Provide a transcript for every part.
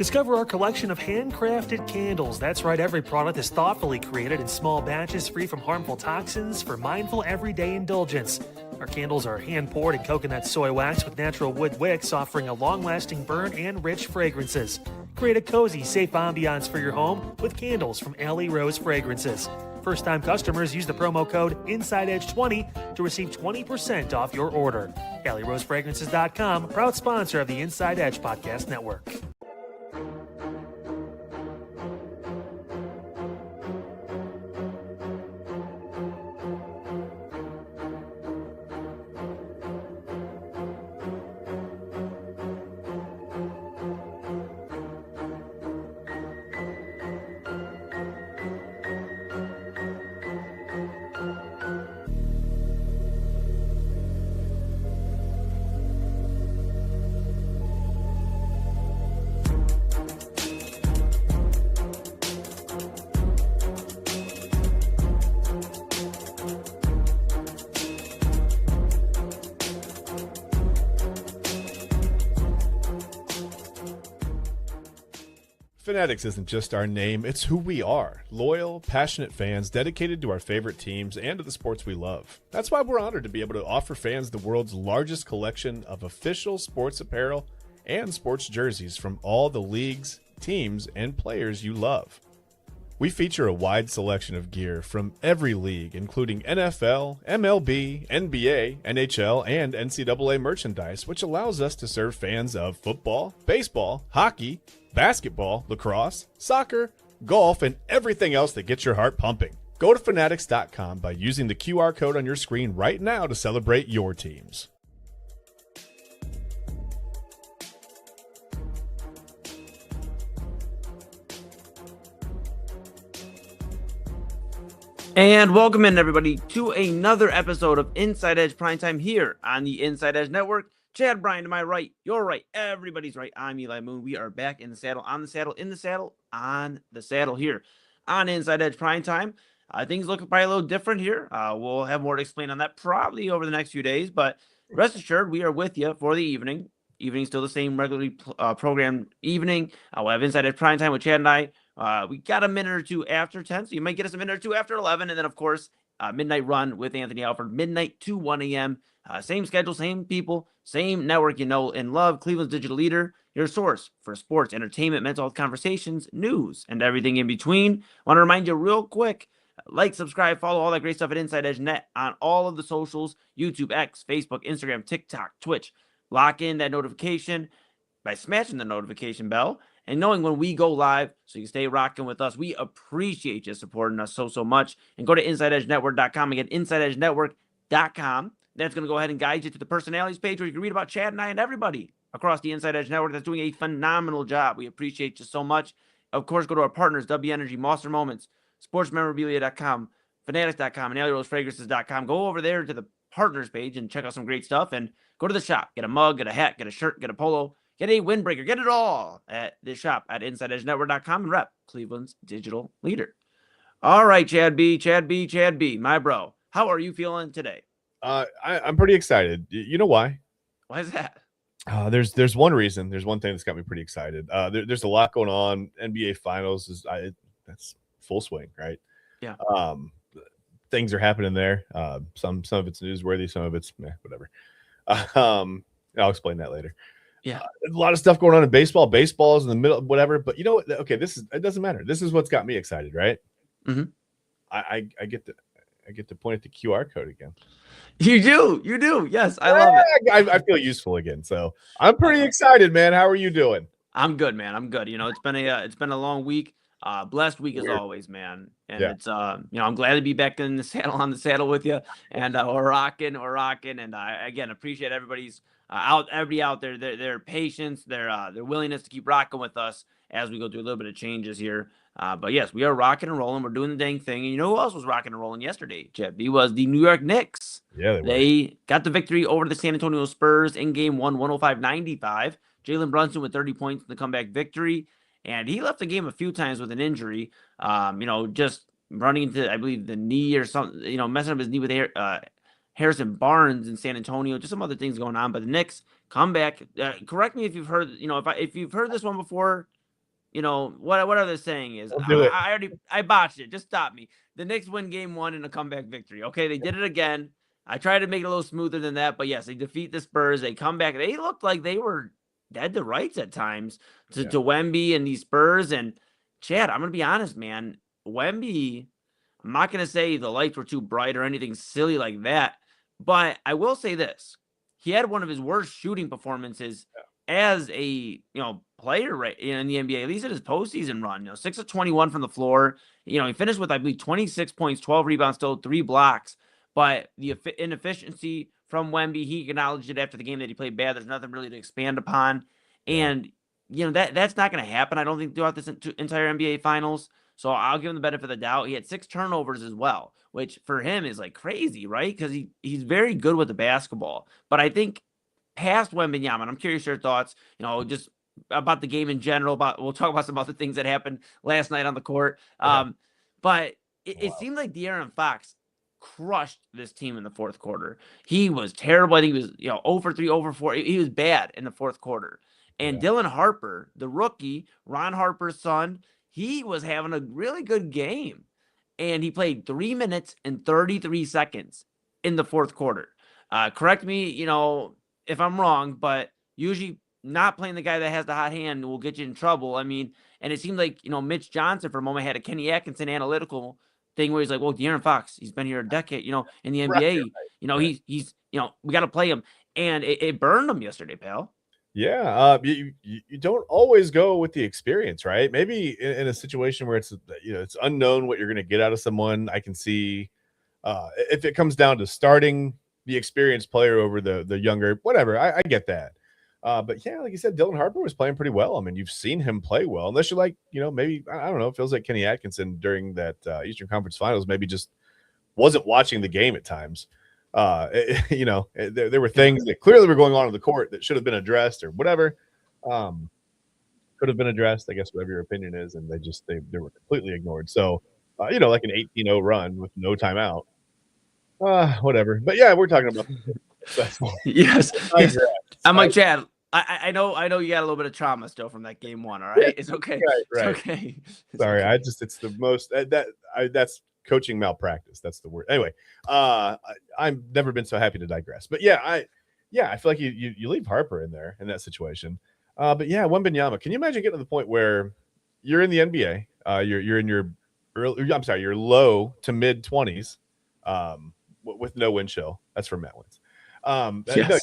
Discover our collection of handcrafted candles. That's right, every product is thoughtfully created in small batches free from harmful toxins for mindful everyday indulgence. Our candles are hand-poured in coconut soy wax with natural wood wicks, offering a long-lasting burn and rich fragrances. Create a cozy, safe ambiance for your home with candles from Alley Rose Fragrances. First-time customers use the promo code InsideEdge20 to receive 20% off your order. AlleyRoseFragrances.com, proud sponsor of the Inside Edge Podcast Network. Fanatics isn't just our name, it's who we are. Loyal, passionate fans dedicated to our favorite teams and to the sports we love. That's why we're honored to be able to offer fans the world's largest collection of official sports apparel and sports jerseys from all the leagues, teams, and players you love. We feature a wide selection of gear from every league, including NFL, MLB, NBA, NHL, and NCAA merchandise, which allows us to serve fans of football, baseball, hockey, basketball, lacrosse, soccer, golf, and everything else that gets your heart pumping. Go to Fanatics.com by using the QR code on your screen right now to celebrate your teams. And welcome in, everybody, to another episode of Inside Edge Primetime here on the Inside Edge Network. Chad, Bryan to my right, your right, everybody's right. I'm Eli Moon. We are back in the saddle, on the saddle, in the saddle, on the saddle here on Inside Edge Primetime. Things look probably a little different here. We'll have more to explain on that probably over the next few days, but rest assured, we are with you for the evening. Evening's still the same regularly programmed evening. We'll have Inside Edge Primetime with Chad and I. We got a minute or two after 10, so you might get us a minute or two after 11, and then, of course, Midnight Run with Anthony Alford, midnight to 1 a.m. Same schedule, same people, same network you know and love. Cleveland's digital leader, your source for sports, entertainment, mental health conversations, news, and everything in between. Want to remind you real quick, like, subscribe, follow all that great stuff at Inside Edge Net on all of the socials, YouTube, X, Facebook, Instagram, TikTok, Twitch. Lock in that notification by smashing the notification bell and knowing when we go live so you can stay rocking with us. We appreciate you supporting us so much. And go to InsideEdgeNetwork.com. Again, InsideEdgeNetwork.com. That's going to go ahead and guide you to the personalities page where you can read about Chad and I and everybody across the Inside Edge Network that's doing a phenomenal job. We appreciate you so much. Of course, go to our partners, W Energy, Monster Moments, SportsMemorabilia.com, Fanatics.com, and AlleyRoseFragrances.com. Go over there to the partners page and check out some great stuff. And go to the shop. Get a mug, get a hat, get a shirt, get a polo, get a windbreaker. Get it all at the shop at InsideEdgeNetwork.com and rep Cleveland's digital leader. All right, Chad B, my bro. How are you feeling today? I'm pretty excited. You know why? Why is that? There's one reason. There's one thing that's got me pretty excited. There's a lot going on. NBA Finals that's full swing, right? Yeah. Things are happening there. Some of it's newsworthy, some of it's whatever. I'll explain that later. Yeah. A lot of stuff going on in baseball. Baseball's in the middle, whatever. But you know what? Okay, it doesn't matter. This is what's got me excited, right? Mm-hmm. I get to point at the QR code again. You do. Yes, I love it. I feel useful again. So I'm pretty excited, man. How are you doing? I'm good, man. I'm good. You know, it's been a long week. Blessed week as always, man. And it's I'm glad to be back in the saddle on the saddle with you. And we're rocking. And I again appreciate everybody's everybody out there, their patience, their willingness to keep rocking with us as we go through a little bit of changes here. But yes, we are rocking and rolling. We're doing the dang thing. And you know who else was rocking and rolling yesterday, Chad B? Was the New York Knicks. Yeah, they got the victory over the San Antonio Spurs in game one, 105-95. Jalen Brunson with 30 points in the comeback victory. And he left the game a few times with an injury, just running into, I believe, the knee or something, messing up his knee with Harrison Barnes in San Antonio, just some other things going on. But the Knicks come back. Correct me if you've heard, if you've heard this one before, what other saying is. Don't do it. I botched it. Just stop me. The Knicks win game 1 in a comeback victory. Okay, they did it again. I tried to make it a little smoother than that, but yes, they defeat the Spurs. They come back. They looked like they were dead to rights at times to Wemby and these Spurs. And Chad, I'm gonna be honest, man. Wemby, I'm not gonna say the lights were too bright or anything silly like that, but I will say this: he had one of his worst shooting performances as a player right in the NBA, at least at his postseason run. 6 of 21 from the floor. He finished with, I believe, 26 points, 12 rebounds, still 3 blocks. But the inefficiency from Wemby, he acknowledged it after the game that he played bad. There's nothing really to expand upon. And, that's not going to happen, I don't think, throughout this entire NBA Finals. So I'll give him the benefit of the doubt. He had 6 turnovers as well, which for him is like crazy, right? Because he's very good with the basketball. But I think past Wembanyama, and I'm curious your thoughts, just about the game in general. We'll talk about some other things that happened last night on the court. But it seemed like De'Aaron Fox crushed this team in the fourth quarter. He was terrible. I think he was 0 for 3, 0 for 4. He was bad in the fourth quarter. And Dylan Harper, the rookie, Ron Harper's son, he was having a really good game. And he played 3 minutes and 33 seconds in the fourth quarter. Correct me, if I'm wrong, but usually not playing the guy that has the hot hand will get you in trouble. I mean, and it seemed like, Mitch Johnson for a moment had a Kenny Atkinson analytical thing where he's like, well, De'Aaron Fox, he's been here a decade, in the NBA, he's we got to play him. And it burned him yesterday, pal. Yeah. You don't always go with the experience, right? Maybe in a situation where it's, it's unknown what you're going to get out of someone. I can see if it comes down to starting the experienced player over the younger, whatever. I get that. But yeah, like you said, Dylan Harper was playing pretty well. I mean, you've seen him play well, unless you're like, maybe, I don't know, it feels like Kenny Atkinson during that Eastern Conference Finals maybe just wasn't watching the game at times. There were things that clearly were going on in the court that should have been addressed or whatever. Could have been addressed, I guess, whatever your opinion is, and they were completely ignored. So, like an 18-0 run with no timeout. Whatever. But yeah, we're talking about yes. I'm like, Chad, I know you got a little bit of trauma still from that game 1. All right, it's okay. Right. It's okay. Sorry, it's the most that's coaching malpractice. That's the word. Anyway, I've never been so happy to digress. But yeah, I feel like you leave Harper in there in that situation. But yeah, Wembanyama. Can you imagine getting to the point where you're in the NBA? You're in your your low to mid 20s, with no win chill. That's for Matt Wins.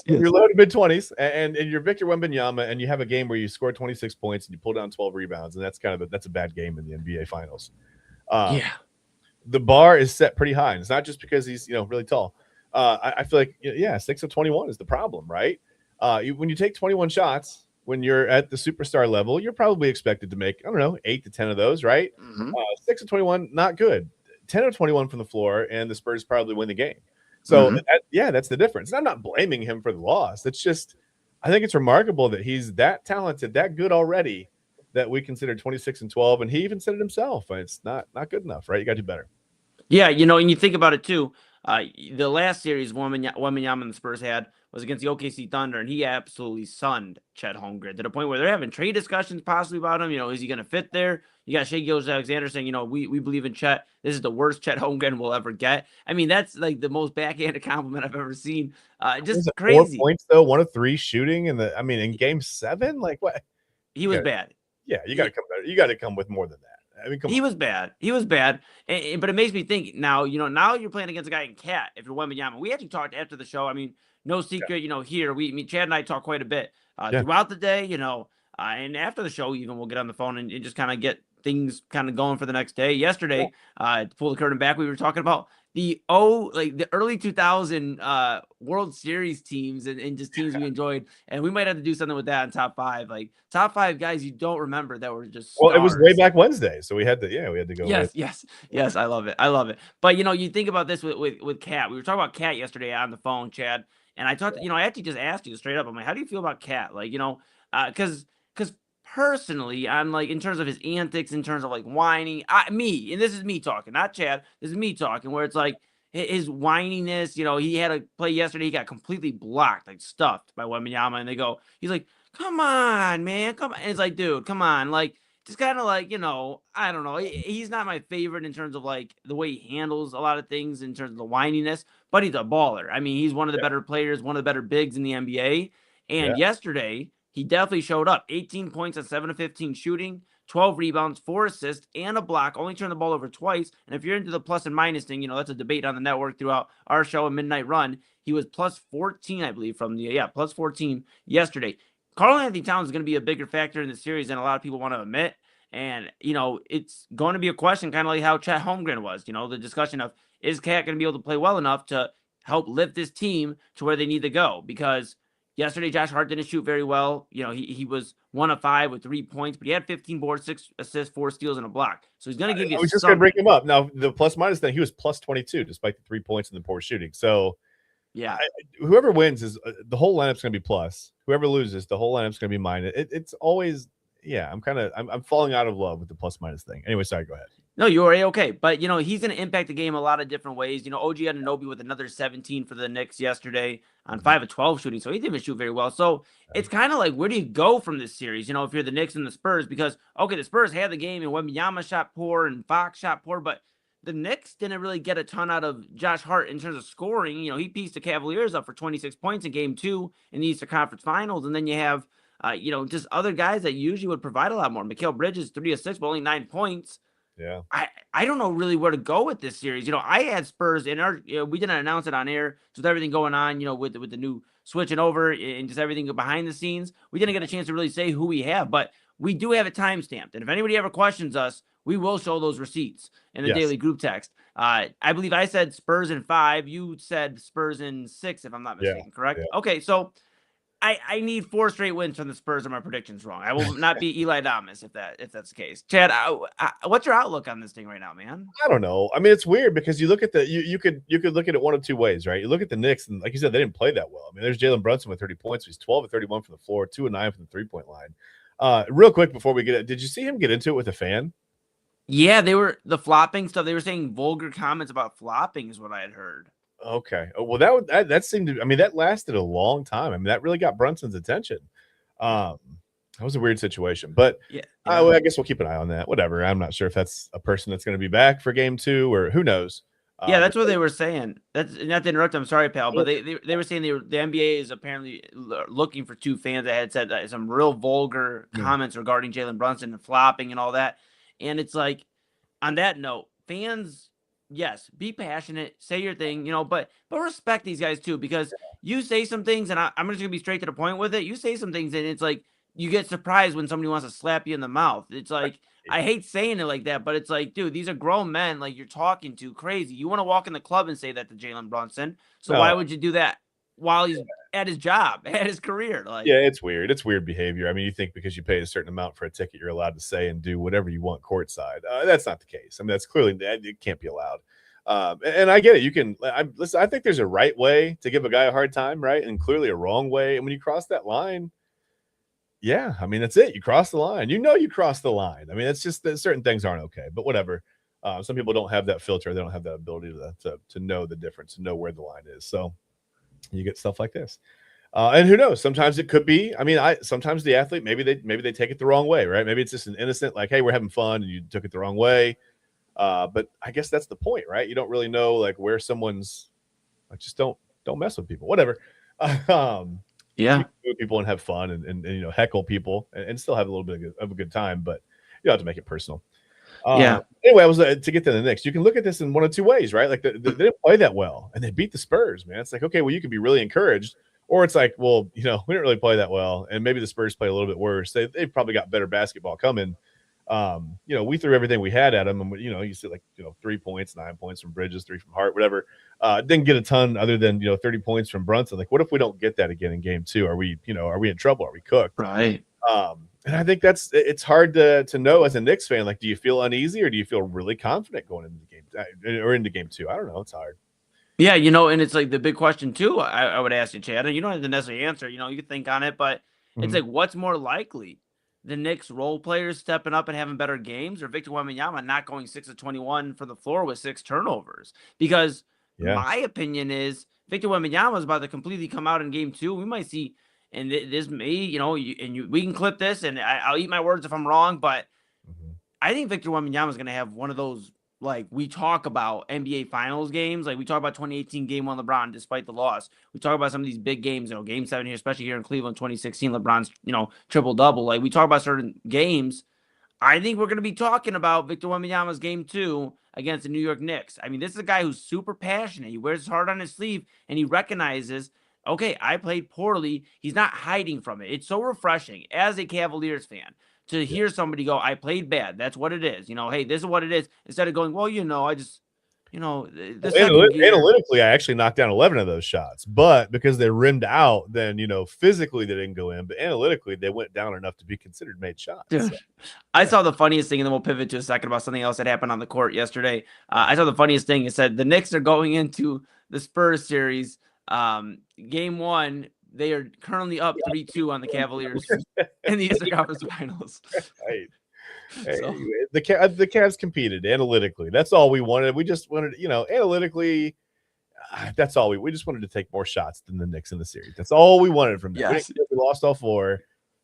You're low to mid 20s, and you're Victor Wembanyama, and you have a game where you score 26 points and you pull down 12 rebounds, and that's that's a bad game in the NBA Finals. The bar is set pretty high. And it's not just because he's really tall. I feel like 6 of 21 is the problem, right? When you take 21 shots when you're at the superstar level, you're probably expected to make 8 to 10 of those, right? 6 of 21, not good. 10 of 21 from the floor, and the Spurs probably win the game. So that's the difference. And I'm not blaming him for the loss. It's just, I think it's remarkable that he's that talented, that good already, that we consider 26 and 12. And he even said it himself. It's not good enough, right? You got to do better. Yeah, and you think about it too. The last series Wembanyama and the Spurs had was against the OKC Thunder, and he absolutely sunned Chet Holmgren to the point where they're having trade discussions possibly about him. Is he going to fit there? You got Shai Gilgeous-Alexander saying, we believe in Chet. This is the worst Chet Holmgren will ever get. I mean, that's like the most backhanded compliment I've ever seen. Just crazy. 4 points though, 1 of 3 shooting in Game 7, like what? He was bad. Yeah, you got to come better. You got to come with more than that. I mean, he was bad. He was bad. But it makes me think now, now you're playing against a guy in Cat. If you're Wembanyama, we actually talked after the show. I mean, no secret, here Chad and I talk quite a bit throughout the day, and after the show, even we'll get on the phone and just kind of get things kind of going for the next day. Yesterday, to pull the curtain back, we were talking about the early 2000 World Series teams and just teams we enjoyed, and we might have to do something with that in top 5, like top 5 guys you don't remember that were just stars. Well, it was way back Wednesday, so we had to go. Yes, I love it. But you think about this with Cat. We were talking about Cat yesterday on the phone, Chad, and I talked. I actually just asked you straight up. I'm like, how do you feel about Cat? Like, because personally, I'm like, in terms of his antics, in terms of like whining, and this is me talking, not Chad. This is me talking, where it's like his whininess. He had a play yesterday. He got completely blocked, like stuffed by Wembanyama, and he's like, come on, man, come on. And it's like, dude, come on. Like, just kind of like, I don't know. He's not my favorite in terms of like the way he handles a lot of things in terms of the whininess, but he's a baller. I mean, he's one of the better players, one of the better bigs in the NBA. Yeah. And yesterday, he definitely showed up. 18 points on 7 of 15 shooting, 12 rebounds, 4 assists, and a block. Only turned the ball over twice. And if you're into the plus and minus thing, that's a debate on the network throughout our show and Midnight Run. He was plus 14, I believe, plus 14 yesterday. Karl-Anthony Towns is going to be a bigger factor in the series than a lot of people want to admit. And, it's going to be a question kind of like how Chet Holmgren was, the discussion of, is Cat going to be able to play well enough to help lift this team to where they need to go? Because yesterday, Josh Hart didn't shoot very well. He was 1 of 5 with 3 points, but he had 15 boards, 6 assists, 4 steals, and a block. So he's going to give you I was just going to bring him up. Now, the plus-minus thing, he was plus 22 despite the 3 points and the poor shooting. So, yeah, whoever wins is the whole lineup's going to be plus. Whoever loses, the whole lineup's going to be minus. It's always, I'm falling out of love with the plus-minus thing. Anyway, sorry, go ahead. No, you're okay. But, he's going to impact the game a lot of different ways. OG Anunoby with another 17 for the Knicks yesterday on 5 of 12 shooting. So he didn't even shoot very well. So it's kind of like, where do you go from this series? If you're the Knicks and the Spurs, because, okay, the Spurs had the game and Wembanyama shot poor and Fox shot poor, but the Knicks didn't really get a ton out of Josh Hart in terms of scoring. He pieced the Cavaliers up for 26 points in game 2 in the Eastern Conference Finals. And then you have, just other guys that usually would provide a lot more. Mikal Bridges, 3 of 6, but only 9 points. Yeah. I don't know really where to go with this series. I had Spurs in our, we didn't announce it on air. So with everything going on, with the new switching over and just everything behind the scenes, we didn't get a chance to really say who we have, but we do have it timestamped. And if anybody ever questions us, we will show those receipts in the daily group text. I believe I said Spurs in 5. You said Spurs in 6, if I'm not mistaken, correct? Yeah. Okay, so I need 4 straight wins from the Spurs or my predictions wrong. I will not be Eli Thomas if that's the case. Chad, what's your outlook on this thing right now, man? I don't know. I mean, it's weird because you look at you could look at it one of two ways, right? You look at the Knicks, and like you said, they didn't play that well. I mean, there's Jalen Brunson with 30 points. He's 12 of 31 from the floor, 2 of 9 from the 3-point line. Real quick before we get it, did you see him get into it with a fan? Yeah, they were the flopping stuff. They were saying vulgar comments about flopping is what I had heard. Okay. Well, that seemed to. I mean, that lasted a long time. I mean, that really got Brunson's attention. That was a weird situation, but I guess we'll keep an eye on that. Whatever. I'm not sure if that's a person that's going to be back for game 2 or who knows. Yeah, that's what they were saying. That's not to interrupt. I'm sorry, pal, but they were saying the NBA is apparently looking for 2 fans that had said some real vulgar comments regarding Jalen Brunson and flopping and all that. And it's like, on that note, fans, yes, be passionate, say your thing, but respect these guys too, because you say some things, and I'm just gonna be straight to the point with it. You say some things, and it's like you get surprised when somebody wants to slap you in the mouth. It's like, I hate saying it like that, but it's like, dude, these are grown men, like you're talking to crazy. You want to walk in the club and say that to Jalen Brunson, so why would you do that while he's at his job, at his career? Like, yeah, it's weird. It's weird behavior. I mean, you think because you pay a certain amount for a ticket, you're allowed to say and do whatever you want courtside. That's not the case. I mean, that's clearly it can't be allowed. And I get it. You can listen. I think there's a right way to give a guy a hard time, right, and clearly a wrong way. And when you cross that line, yeah, I mean, that's it. You cross the line. You cross the line. I mean, it's just that certain things aren't okay. But whatever. Some people don't have that filter. They don't have that ability to know the difference, to know where the line is. So you get stuff like this. And who knows? Sometimes it could be. I mean, sometimes the athlete maybe they take it the wrong way, right? Maybe it's just an innocent, like, hey, we're having fun, and you took it the wrong way. But I guess that's the point, right? You don't really know like where someone's like, just don't mess with people, whatever. Yeah, people and have fun and heckle people and still have a little bit of a good time, but you don't have to make it personal. Anyway, I was to get to the Knicks. You can look at this in one of 2 ways, right? They didn't play that well, and they beat the Spurs, man. It's like, okay, well, you could be really encouraged, or it's like, well, we didn't really play that well, and maybe the Spurs play a little bit worse. They've probably got better basketball coming. We threw everything we had at them, and you see 3 points, 9 points from Bridges, 3 from Hart, whatever. Didn't get a ton other than 30 points from Brunson. Like, what if we don't get that again in game 2? Are we in trouble? Are we cooked? Right. And I think it's hard to know as a Knicks fan. Like, do you feel uneasy or do you feel really confident going into the game or into game 2? I don't know. It's hard. Yeah, and it's like the big question too. I would ask you, Chad, and you don't have to necessarily answer. You can think on it, but it's like, what's more likely? The Knicks role players stepping up and having better games, or Victor Wembanyama not going 6 of 21 for the floor with 6 turnovers? Because my opinion is Victor Wembanyama is about to completely come out in game 2. We might see, and this may, we can clip this, and I'll eat my words if I'm wrong, but I think Victor Wembanyama is going to have one of those, like we talk about NBA Finals games, like we talk about 2018 Game 1 LeBron, despite the loss. We talk about some of these big games, Game 7 here, especially here in Cleveland, 2016, LeBron's, triple double. Like we talk about certain games. I think we're going to be talking about Victor Wembanyama's game 2 against the New York Knicks. I mean, this is a guy who's super passionate. He wears his heart on his sleeve, and he recognizes, okay, I played poorly. He's not hiding from it. It's so refreshing as a Cavaliers fan to hear somebody go, I played bad. That's what it is. Hey, this is what it is. Instead of going, well, I just, the second gear. Analytically, I actually knocked down 11 of those shots, but because they rimmed out, then, physically they didn't go in, but analytically they went down enough to be considered made shots. Dude, so, I saw the funniest thing, and then we'll pivot to a second about something else that happened on the court yesterday. I saw the funniest thing. It said the Knicks are going into the Spurs series. Game 1, they are currently up 3-2 on the Cavaliers in the Eastern Conference Finals. Right. Hey, so, the Cavs competed analytically. That's all we wanted. We just wanted, analytically, that's all we just wanted to take more shots than the Knicks in the series. That's all we wanted from them. Yes. We lost all 4.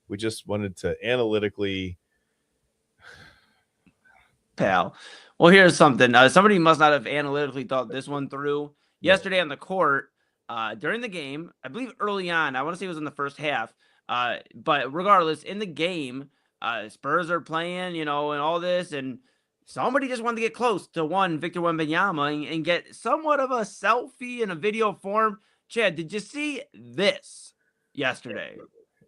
We just wanted to analytically. Pal. Well, here's something. Somebody must not have analytically thought this one through. Yesterday on the court, during the game, I believe early on, I want to say it was in the first half, but regardless, in the game, Spurs are playing, and all this, and somebody just wanted to get close to Victor Wembanyama and get somewhat of a selfie in a video form. Chad, did you see this yesterday?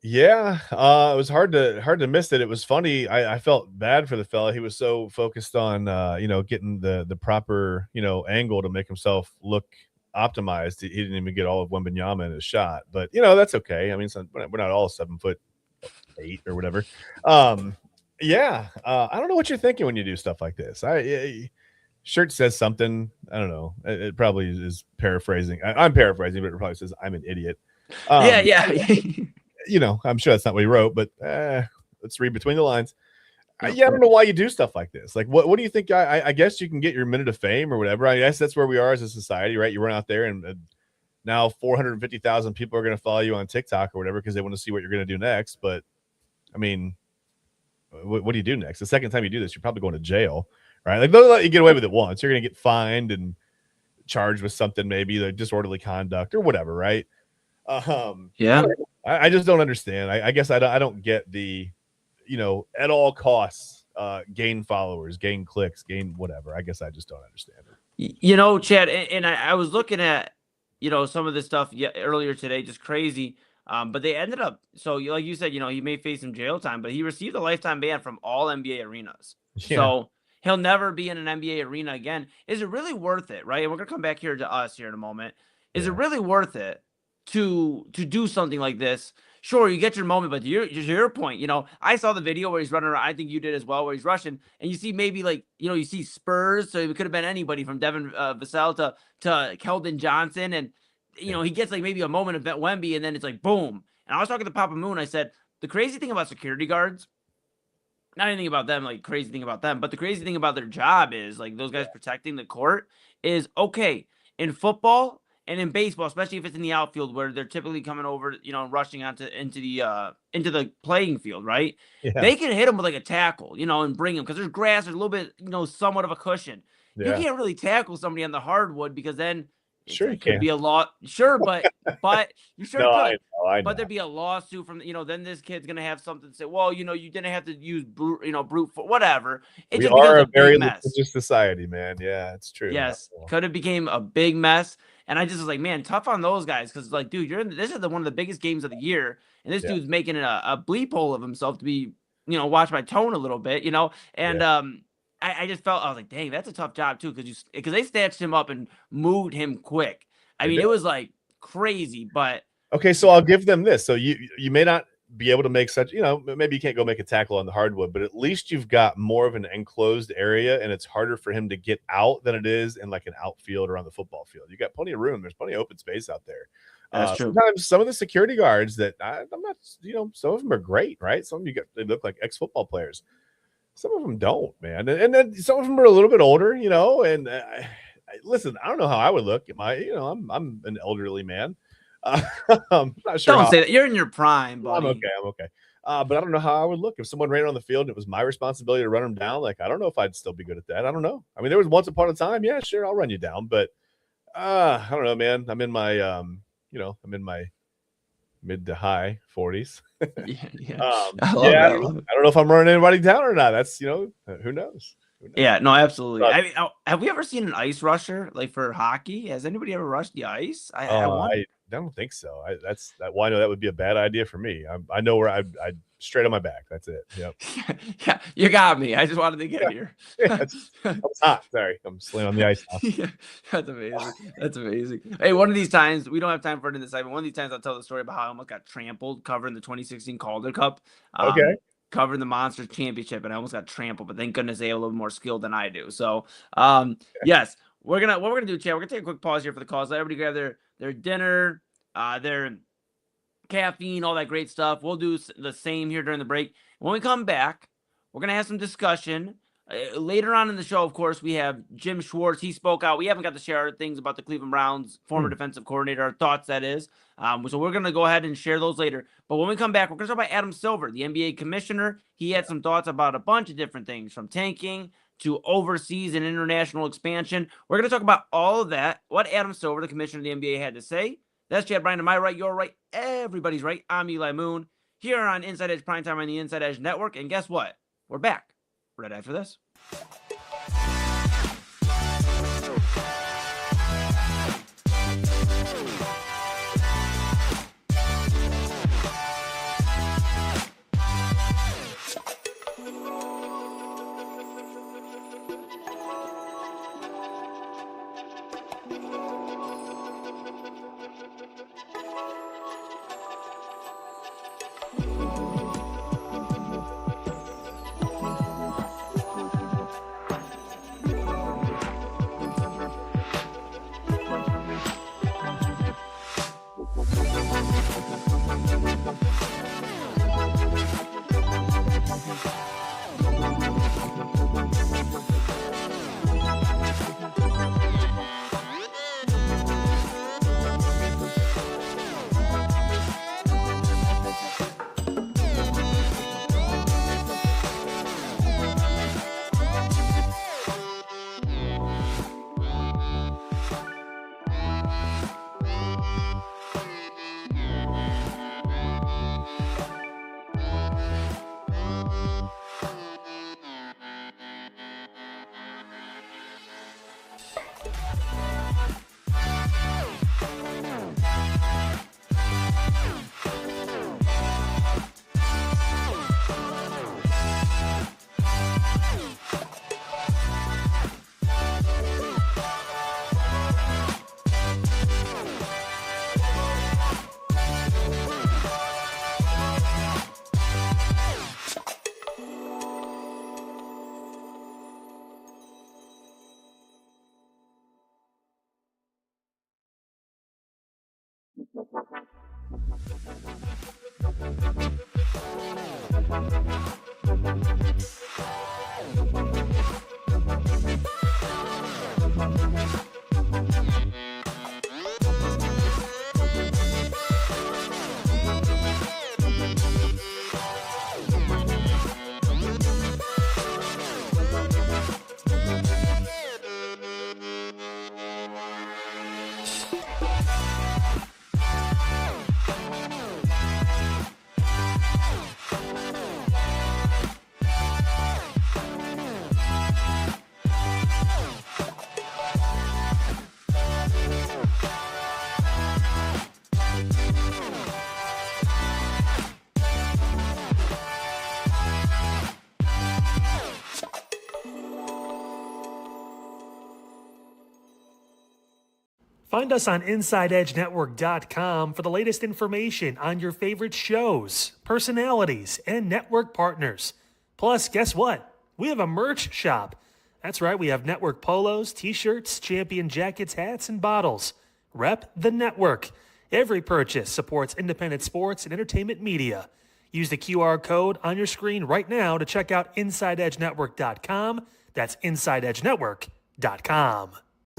Yeah, it was hard to miss it. It was funny. I felt bad for the fella. He was so focused on getting the proper angle to make himself look optimized. He didn't even get all of Wembanyama in his shot, but that's okay. I mean, we're not all 7'8" or whatever. I don't know what you're thinking when you do stuff like this. Shirt says something. I don't know. It probably is paraphrasing. I'm paraphrasing, but it probably says I'm an idiot. Yeah. I'm sure that's not what he wrote, but let's read between the lines. I don't know why you do stuff like this. Like, what do you think? I guess you can get your minute of fame or whatever. I guess that's where we are as a society, right? You run out there and now 450,000 people are going to follow you on TikTok or whatever because they want to see what you're going to do next. But I mean, what do you do next? The second time you do this, you're probably going to jail, right? Like, they'll let you get away with it once. You're going to get fined and charged with something, maybe like disorderly conduct or whatever, right? I just don't understand. I guess I don't get the, at all costs, gain followers, gain clicks, gain whatever. I guess I just don't understand it. Chad, and I was looking at, some of this stuff earlier today, just crazy. But they ended up, so like you said, he may face some jail time, but he received a lifetime ban from all NBA arenas. Yeah. So he'll never be in an NBA arena again. Is it really worth it, right? And we're going to come back here to us here in a moment. Is it really worth it to do something like this? Sure, you get your moment, but to your point, I saw the video where he's running around. I think you did as well, where he's rushing, and you see maybe you see Spurs, so it could have been anybody from Devin Vassell to Keldon Johnson, and he gets maybe a moment of Wemby, and then it's like boom. And I was talking to Papa Moon. I said the crazy thing about security guards, not anything about them, crazy thing about them, but the crazy thing about their job is those guys protecting the court is okay in football. And in baseball, especially if it's in the outfield where they're typically coming over, rushing into the playing field, right? Yeah. They can hit them with a tackle, and bring them because there's grass, there's a little bit, somewhat of a cushion. Yeah. You can't really tackle somebody on the hardwood because then it could be a lot. Sure, but you sure could. I know. But there'd be a lawsuit from then this kid's gonna have something to say. Well, you didn't have to use brute force, whatever. It we are a very litigious society, man. Yeah, it's true. Yes, could have became a big mess. And I just was like, man, tough on those guys because, dude, this is one of the biggest games of the year, and this dude's making a bleep hole of himself to be, watch my tone a little bit, And I just felt I was like, dang, that's a tough job too because they snatched him up and moved him quick. I mean, it was crazy, but okay. So I'll give them this. So you may not be able to make such, maybe you can't go make a tackle on the hardwood, but at least you've got more of an enclosed area and it's harder for him to get out than it is in an outfield or on the football field. You got plenty of room. There's plenty of open space out there. That's true. Sometimes some of the security guards that I'm not, some of them are great, right? Some of they look like ex-football players. Some of them don't, man. And then some of them are a little bit older, and listen, I don't know how I would look. I'm an elderly man. I'm not sure. Don't say that. You're in your prime, buddy. I'm okay. But I don't know how I would look if someone ran on the field and it was my responsibility to run them down. Like, I don't know if I'd still be good at that. I don't know. I mean, there was once upon a time, yeah, sure, I'll run you down, but I don't know, man. I'm in my, I'm in my mid to high 40s. Yeah. I don't know if I'm running anybody down or not. That's, who knows? Yeah, no, absolutely. I mean, have we ever seen an ice rusher like for hockey? Has anybody ever rushed the ice? I don't think so. Well, I know that would be a bad idea for me. I know where I straight on my back. That's it. Yep. Yeah, you got me. I just wanted to get here. I was hot. Sorry, I'm slaying on the ice now. Yeah, that's amazing. That's amazing. Hey, one of these times, we don't have time for it in this segment. One of these times, I'll tell the story about how I almost got trampled covering the 2016 Calder Cup. Okay. Covering the Monsters Championship, and I almost got trampled, but thank goodness they have a little more skill than I do. So, yes, what we're gonna do, Chad, we're gonna take a quick pause here for the calls. Let everybody grab their dinner, their caffeine, all that great stuff. We'll do the same here during the break. When we come back, we're gonna have some discussion. Later on in the show, of course, we have Jim Schwartz. He spoke out. We haven't got to share our things about the Cleveland Browns former defensive coordinator, our thoughts, that is. So we're going to go ahead and share those later. But when we come back, we're going to talk about Adam Silver, the NBA commissioner. He had some thoughts about a bunch of different things, from tanking to overseas and international expansion. We're going to talk about all of that, what Adam Silver, the commissioner of the NBA, had to say. That's Chad Bryan to my right, your right, everybody's right. I'm Eli Moon, here on Inside Edge Primetime on the Inside Edge Network. And guess what? We're back right after this. Find us on InsideEdgeNetwork.com for the latest information on your favorite shows, personalities, and network partners. Plus, guess what? We have a merch shop. That's right, we have network polos, t-shirts, champion jackets, hats, and bottles. Rep the network. Every purchase supports independent sports and entertainment media. Use the QR code on your screen right now to check out InsideEdgeNetwork.com. That's InsideEdgeNetwork.com.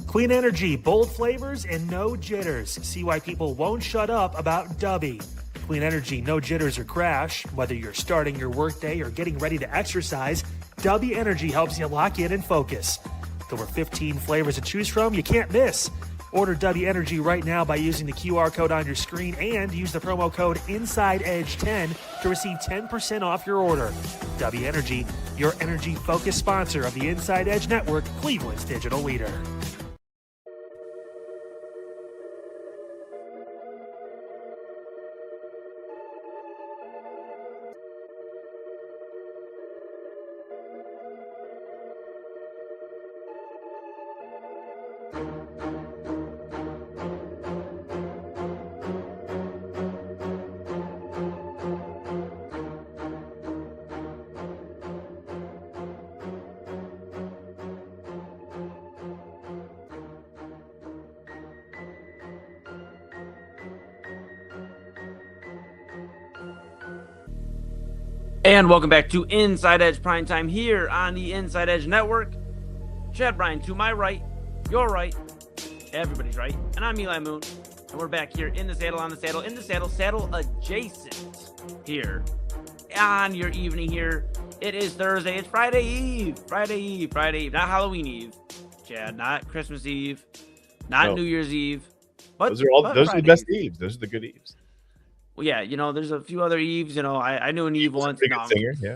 Clean energy, bold flavors, and no jitters. See why people won't shut up about Dubby. Clean energy, no jitters or crash. Whether you're starting your workday or getting ready to exercise, Dubby Energy helps you lock in and focus. With over 15 flavors to choose from, you can't miss. Order Dubby Energy right now by using the QR code on your screen and use the promo code InsideEdge10 to receive 10% off your order. Dubby Energy, your energy-focused sponsor of the Inside Edge Network, Cleveland's digital leader. And welcome back to Inside Edge Primetime here on the Inside Edge Network. Chad Bryan to my right, your right, everybody's right, and I'm Eli Moon. And we're back here in the saddle, on the saddle, in the saddle, saddle adjacent here on your evening here. It is Thursday. It's Friday Eve, not Halloween Eve, Chad, not Christmas Eve, not New Year's Eve. But those are the best Eves. Those are the good Eves. Well, yeah, there's a few other Eves. I knew an Eve once. Singer. Yeah.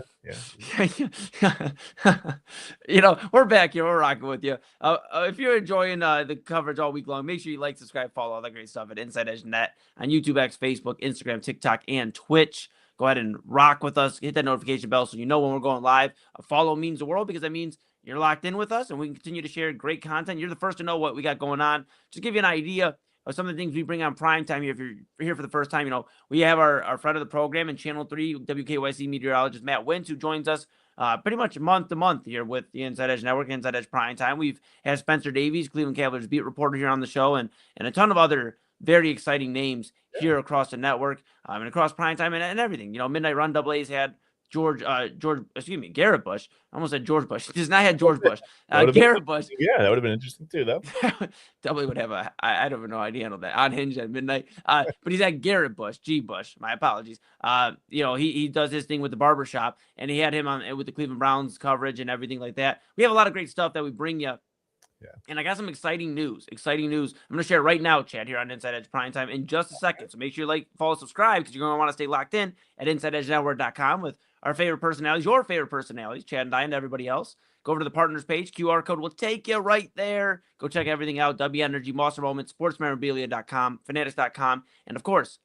We're back here. We're rocking with you. If you're enjoying the coverage all week long, make sure you like, subscribe, follow all that great stuff at Inside Edge Net on YouTube, X, Facebook, Instagram, TikTok, and Twitch. Go ahead and rock with us. Hit that notification bell so you know when we're going live. A follow means the world because that means you're locked in with us and we can continue to share great content. You're the first to know what we got going on. Just to give you an idea of some of the things we bring on Primetime here. If you're here for the first time, we have our friend of the program in Channel 3, WKYC meteorologist Matt Wentz, who joins us pretty much month to month here with the Inside Edge Network, Inside Edge Primetime. We've had Spencer Davies, Cleveland Cavaliers beat reporter here on the show, and a ton of other very exciting names here across the network and across Primetime and everything. Midnight Run AA's had Garrett Bush. I almost said George Bush. He does not have George Bush. Garrett Bush. Yeah, that would have been interesting too, though. Double would have I don't know how to handle that. On Hinge at midnight. But he's at Garrett Bush, G Bush. My apologies. He does his thing with the barbershop, and he had him on with the Cleveland Browns coverage and everything like that. We have a lot of great stuff that we bring you. Yeah. And I got some exciting news. I'm going to share right now, Chad, here on Inside Edge Primetime in just a second. So make sure you follow, subscribe, because you're going to want to stay locked in at InsideEdgeNetwork.com with our favorite personalities, your favorite personalities, Chad and I and everybody else. Go over to the partners page. QR code will take you right there. Go check everything out. W Energy, Moss Enrollment, SportsMemorabilia.com, Fanatics.com, and of course,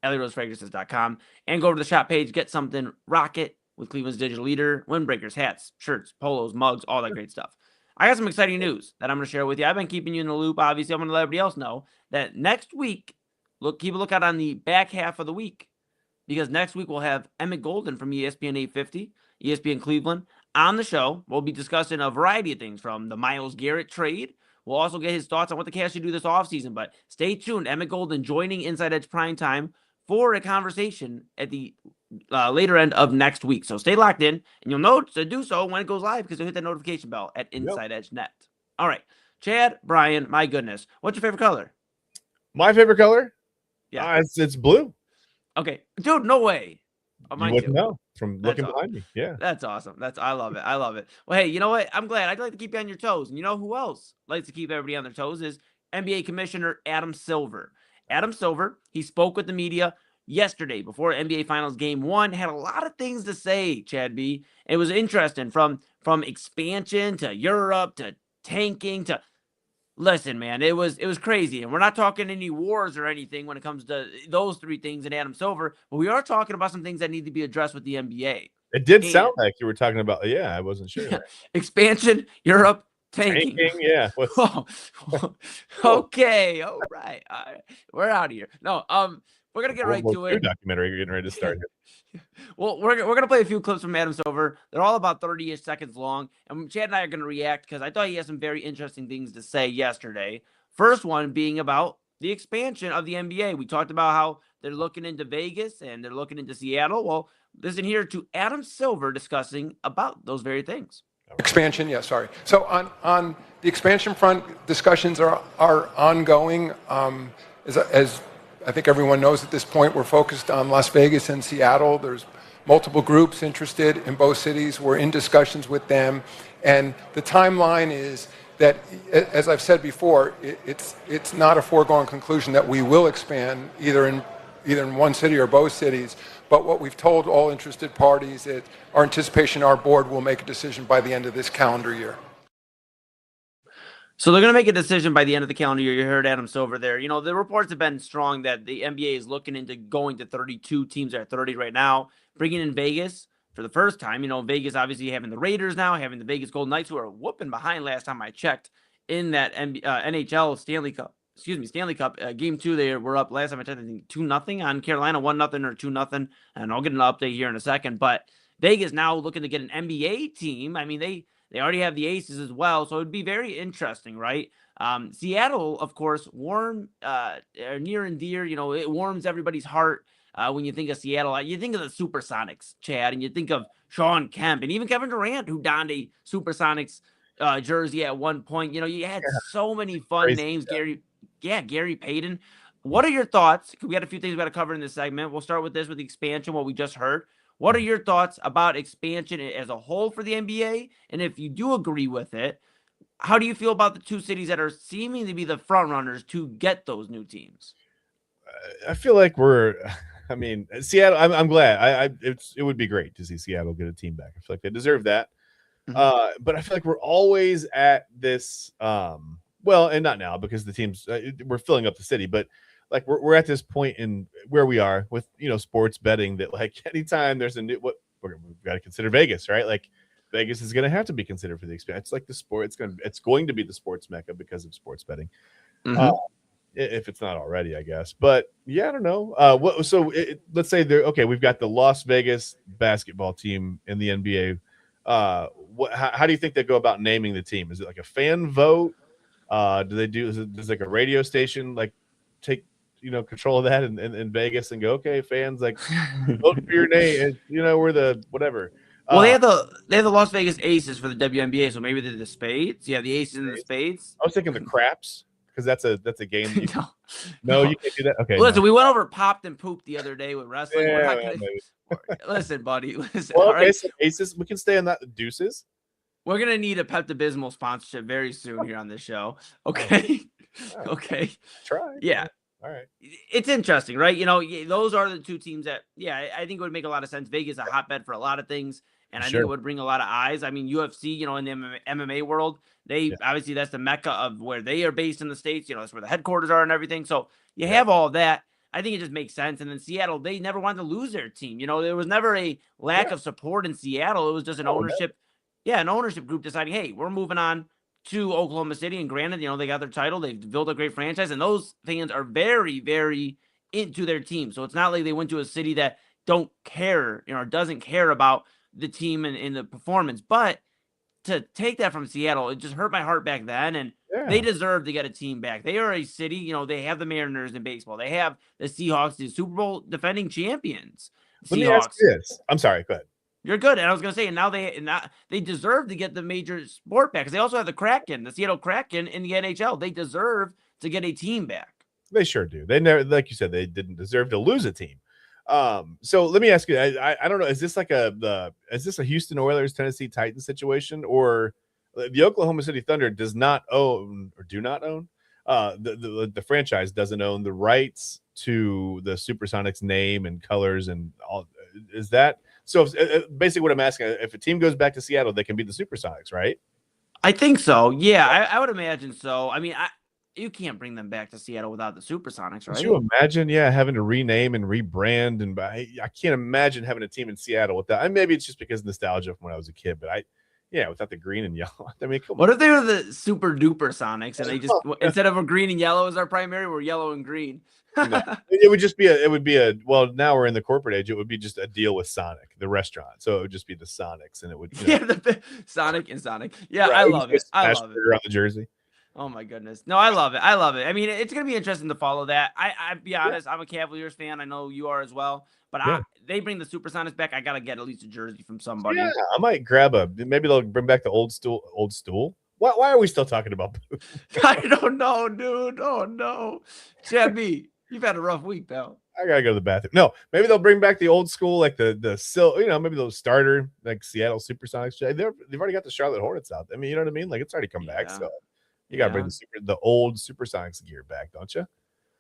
EllieRoseFragrances.com. And go over to the shop page. Get something. Rock it with Cleveland's digital leader. Windbreakers, hats, shirts, polos, mugs, all that great stuff. I got some exciting news that I'm going to share with you. I've been keeping you in the loop. Obviously, I'm going to let everybody else know that next week, keep a lookout on the back half of the week, because next week we'll have Emmett Golden from ESPN 850, ESPN Cleveland, on the show. We'll be discussing a variety of things from the Myles Garrett trade. We'll also get his thoughts on what the Cavs should do this offseason. But stay tuned. Emmett Golden joining Inside Edge Primetime for a conversation at the later end of next week. So stay locked in, and you'll know to do so when it goes live because you'll hit that notification bell at Inside Edge Net. All right. Chad, Bryan, my goodness. What's your favorite color? My favorite color? Yeah. It's blue. Okay. Dude, no way. You wouldn't know from looking behind me. Yeah. That's awesome. I love it. Well, hey, you know what? I'm glad. I'd like to keep you on your toes. And you know who else likes to keep everybody on their toes is NBA Commissioner Adam Silver. Adam Silver, he spoke with the media yesterday before NBA Finals Game 1, had a lot of things to say, Chad B. It was interesting from expansion to Europe to tanking to listen, man, it was crazy. And we're not talking any wars or anything when it comes to those three things in Adam Silver, but we are talking about some things that need to be addressed with the NBA. It did sound like you were talking about, I wasn't sure. Yeah. Expansion, Europe, tanking. Yeah. Okay. All right. We're out of here. No, we're gonna get right to it. Documentary you're getting ready to start here. Well, we're gonna play a few clips from Adam Silver. They're all about 30-ish seconds long, and Chad and I are gonna react because I thought he had some very interesting things to say yesterday. First one being about the expansion of the NBA. We talked about how they're looking into Vegas and they're looking into Seattle. Well, listen here to Adam Silver discussing about those very things. Expansion, yeah, sorry. So on the expansion front, discussions are ongoing. As I think everyone knows at this point, we're focused on Las Vegas and Seattle. There's multiple groups interested in both cities. We're in discussions with them. And the timeline is that, as I've said before, it's not a foregone conclusion that we will expand either in one city or both cities. But what we've told all interested parties is our anticipation our board will make a decision by the end of this calendar year. So they're going to make a decision by the end of the calendar year. You heard Adam Silver there. You know, the reports have been strong that the NBA is looking into going to 32 teams. Are at 30 right now, bringing in Vegas for the first time. You know, Vegas obviously having the Raiders now, having the Vegas Golden Knights, who are whooping behind last time I checked in that NHL Stanley Cup. Stanley Cup game 2. They were up last time I checked, I think 2-0 on Carolina, 1-0 or 2-0. And I'll get an update here in a second. But Vegas now looking to get an NBA team. I mean, they already have the Aces as well, so it'd be very interesting, right? Seattle, of course, warm, near and dear. You know, it warms everybody's heart when you think of Seattle. You think of the Supersonics, Chad, and you think of Sean Kemp and even Kevin Durant, who donned a Supersonics jersey at one point. You know, you had so many fun names. Gary Payton. What are your thoughts? We got a few things we got to cover in this segment. We'll start with this, with the expansion, what we just heard. What are your thoughts about expansion as a whole for the NBA? And if you do agree with it, how do you feel about the two cities that are seeming to be the front runners to get those new teams? I feel like Seattle. I'm glad. It would be great to see Seattle get a team back. I feel like they deserve that. Mm-hmm. But I feel like we're always at this. Well, and not now because the teams we're filling up the city, but like we're at this point in where we are with, you know, sports betting that like anytime there's a new we've got to consider Vegas, right? Like Vegas is going to have to be considered for the experience. It's like the sport. It's going to be the sports mecca because of sports betting, if it's not already, I guess. But yeah, I don't know. Let's say we've got the Las Vegas basketball team in the NBA. How do you think they go about naming the team? Is it like a fan vote? Does like a radio station like take control of that in Vegas and go, okay, fans, like vote for your name, and we're the whatever. Well, they have the Las Vegas Aces for the WNBA, so maybe they're the Spades. Yeah, the Aces and the Spades. I was thinking the Craps because that's a game. No, you can't do that. Okay. Listen, we went over Popped and Pooped the other day with wrestling. Yeah, listen, buddy. Listen. Well, all right. So Aces, we can stay on that. Deuces. We're gonna need a Pepto-Bismol sponsorship very soon here on this show. Okay. Right. Okay. Try. Yeah. All right. It's interesting, right? Those are the two teams that, I think it would make a lot of sense. Vegas is a hotbed for a lot of things, and I think it would bring a lot of eyes. I mean, UFC, in the MMA world, obviously that's the mecca of where they are based in the States. That's where the headquarters are and everything. So you have all of that. I think it just makes sense. And then Seattle, they never wanted to lose their team. There was never a lack of support in Seattle. It was just an ownership. Yeah, an ownership group deciding, hey, we're moving on to Oklahoma City. And granted, they got their title. They've built a great franchise. And those fans are very, very into their team. So it's not like they went to a city that don't care, or doesn't care about the team and the performance. But to take that from Seattle, it just hurt my heart back then. And they deserve to get a team back. They are a city, they have the Mariners in baseball. They have the Seahawks, the Super Bowl defending champions. Let me ask you this. I'm sorry, go ahead. You're good. And I was going to say, and now they deserve to get the major sport back because they also have the Kraken, the Seattle Kraken in the NHL. They deserve to get a team back. They sure do. They never, like you said, they didn't deserve to lose a team. So let me ask you, I don't know. Is this like is this a Houston Oilers, Tennessee Titans situation, or the Oklahoma City Thunder does not own or do not own, the franchise doesn't own the rights to the Supersonics name and colors and all. Is that, so basically what I'm asking, if a team goes back to Seattle, they can be the Supersonics, right? I think so. Yeah, I would imagine so. I mean, you can't bring them back to Seattle without the Supersonics, right? Could you imagine, having to rename and rebrand? And I can't imagine having a team in Seattle with that. And maybe it's just because of nostalgia from when I was a kid, but without the green and yellow. I mean, come on. What if they were the Super Duper Sonics and they just, instead of a green and yellow as our primary, we're yellow and green? It would be a well, now we're in the corporate age, it would be just a deal with Sonic, the restaurant. So it would just be the Sonics, and it would the Sonic and Sonic. Yeah, right. I love it. On the jersey. Oh my goodness. No, I love it. I love it. I mean, it's gonna be interesting to follow that. I be honest, I'm a Cavaliers fan. I know you are as well. But Yeah. they bring the Supersonics back. I gotta get at least a jersey from Yeah, somebody. I might grab maybe they'll bring back the old stool. Old stool. Why are we still talking about boots? I don't know, dude. Oh no. Chad B, you've had a rough week, pal. I gotta go to the bathroom. No, maybe they'll bring back the old school, like the maybe those starter like Seattle Supersonics. They've already got the Charlotte Hornets out. I mean, you know what I mean? Like it's already come back. Yeah. So you gotta bring Yeah. the old Supersonics gear back, don't you?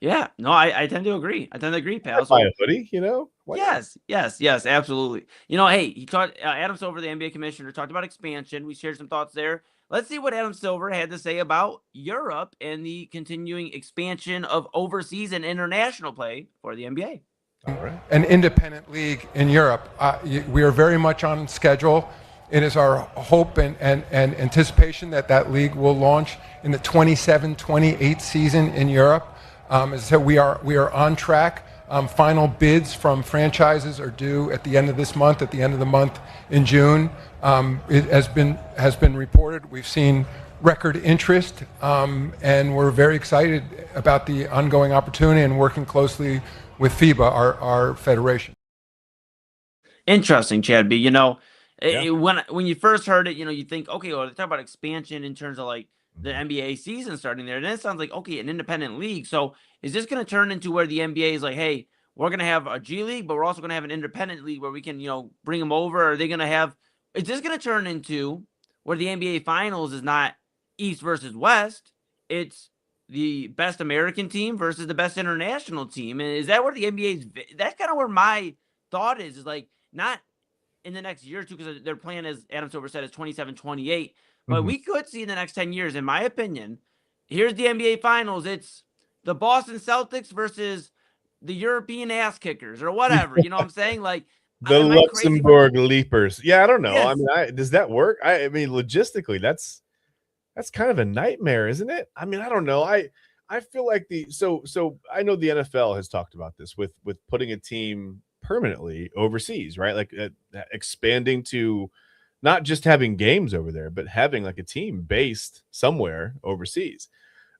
Yeah. No, I tend to agree. Pal. Buy So a hoodie, you know? Why not? yes, absolutely. Hey, he talked. Adam Silver, the NBA commissioner, talked about expansion. We shared some thoughts there. Let's see what Adam Silver had to say about Europe and the continuing expansion of overseas and international play for the NBA. All right. An independent league in Europe. We are very much on schedule. It is our hope and anticipation that league will launch in the 27-28 season in Europe. As I said, we are on track. Final bids from franchises are due at the end of this month, at the end of the month in June. It has been reported. We've seen record interest, and we're very excited about the ongoing opportunity and working closely with FIBA, our federation. Interesting, Chad B. Yeah. When you first heard it, you think, okay, well, they talk about expansion in terms of like the NBA season starting there. And then it sounds like, okay, an independent league. So is this going to turn into where the NBA is like, hey, we're going to have a G League, but we're also going to have an independent league where we can, bring them over? Are they going to have, is this going to turn into where the NBA finals is not East versus West? It's the best American team versus the best international team. And is that where the NBA's, that's kind of where my thought is like, not in the next year or two, because their plan, as Adam Silver said, is 27-28. But we could see in the next 10 years, in my opinion, here's the NBA Finals. It's the Boston Celtics versus the European ass kickers or whatever. You know what I'm saying? Like, The am I crazy Luxembourg Leapers. Yeah, I don't know. Yes. I mean, does that work? I mean, logistically, that's kind of a nightmare, isn't it? I mean, I don't know. I feel like so I know the NFL has talked about this with putting a team permanently overseas, right? Like expanding to not just having games over there, but having like a team based somewhere overseas.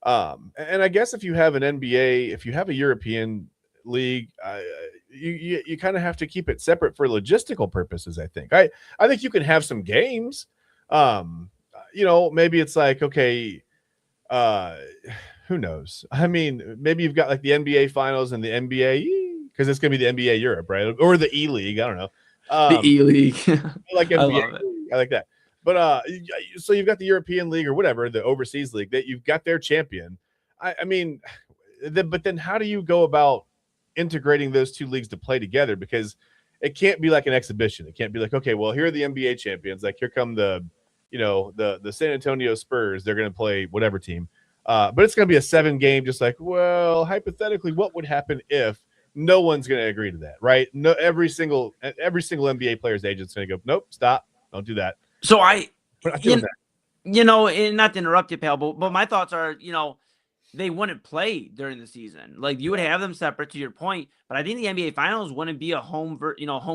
And I guess if you have an NBA, if you have a European league, you kind of have to keep it separate for logistical purposes. I think you can have some games. Maybe it's like, okay, who knows? I mean, maybe you've got like the NBA finals and the NBA, because it's going to be the NBA Europe, right? Or the E League. I don't know. The E League. I like NBA. I love it. I like that. But so you've got the European League or whatever, the overseas league, that you've got their champion. I mean, but then how do you go about integrating those two leagues to play together? Because it can't be like an exhibition. It can't be like, okay, well, here are the NBA champions. Like here come the San Antonio Spurs. They're going to play whatever team. But it's going to be a 7-game, just like, well, hypothetically, what would happen if no one's going to agree to that, right? No, every single NBA player's agent's going to go, nope, stop, don't do that. So We're not doing that. and not to interrupt you, pal, but my thoughts are, they wouldn't play during the season. Like you would have them separate, to your point, but I think the NBA Finals wouldn't be a home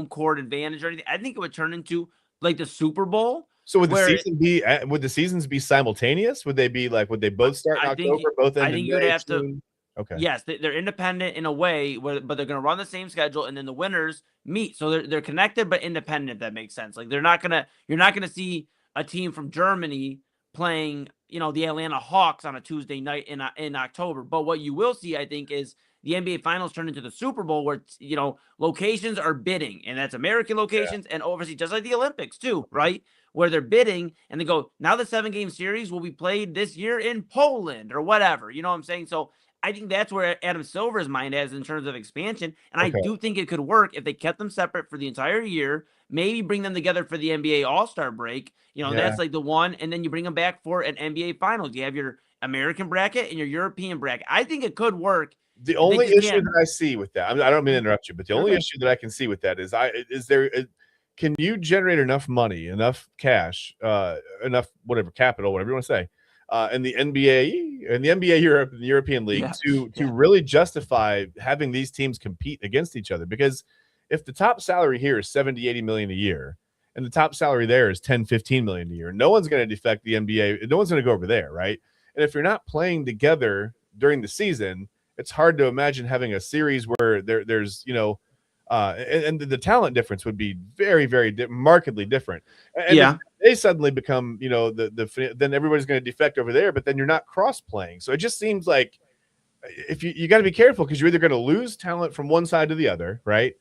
court advantage or anything. I think it would turn into like the Super Bowl. So would the seasons be simultaneous? Would they be like, would they both start in October, both end in May? I think you'd have to. Okay. Yes, they're independent in a way, but they're going to run the same schedule, and then the winners meet. So they're connected but independent. If that makes sense. Like you're not gonna see a team from Germany playing, the Atlanta Hawks on a Tuesday night in October. But what you will see, I think, is the NBA Finals turn into the Super Bowl, where locations are bidding, and that's American locations and overseas, just like the Olympics too, right? Where they're bidding and they go, now the 7-game series will be played this year in Poland or whatever. You know what I'm saying? So I think that's where Adam Silver's mind is in terms of expansion. And I do think it could work if they kept them separate for the entire year, maybe bring them together for the NBA All-Star break. That's like the one. And then you bring them back for an NBA Finals. You have your American bracket and your European bracket. I think it could work. The only issue that I see with that, I don't mean to interrupt you, but the only issue that I can see with that is can you generate enough money, enough cash, enough whatever capital, whatever you want to say, in the NBA and the NBA Europe and the European League to really justify having these teams compete against each other? Because if the top salary here is 70-80 million a year and the top salary there is 10-15 million a year, no one's going to defect the NBA. No one's going to go over there, right? And if you're not playing together during the season, it's hard to imagine having a series where there's and the talent difference would be very, very markedly different. And if they suddenly become, then everybody's going to defect over there, but then you're not cross playing. So it just seems like if you got to be careful, because you're either going to lose talent from one side to the other, right?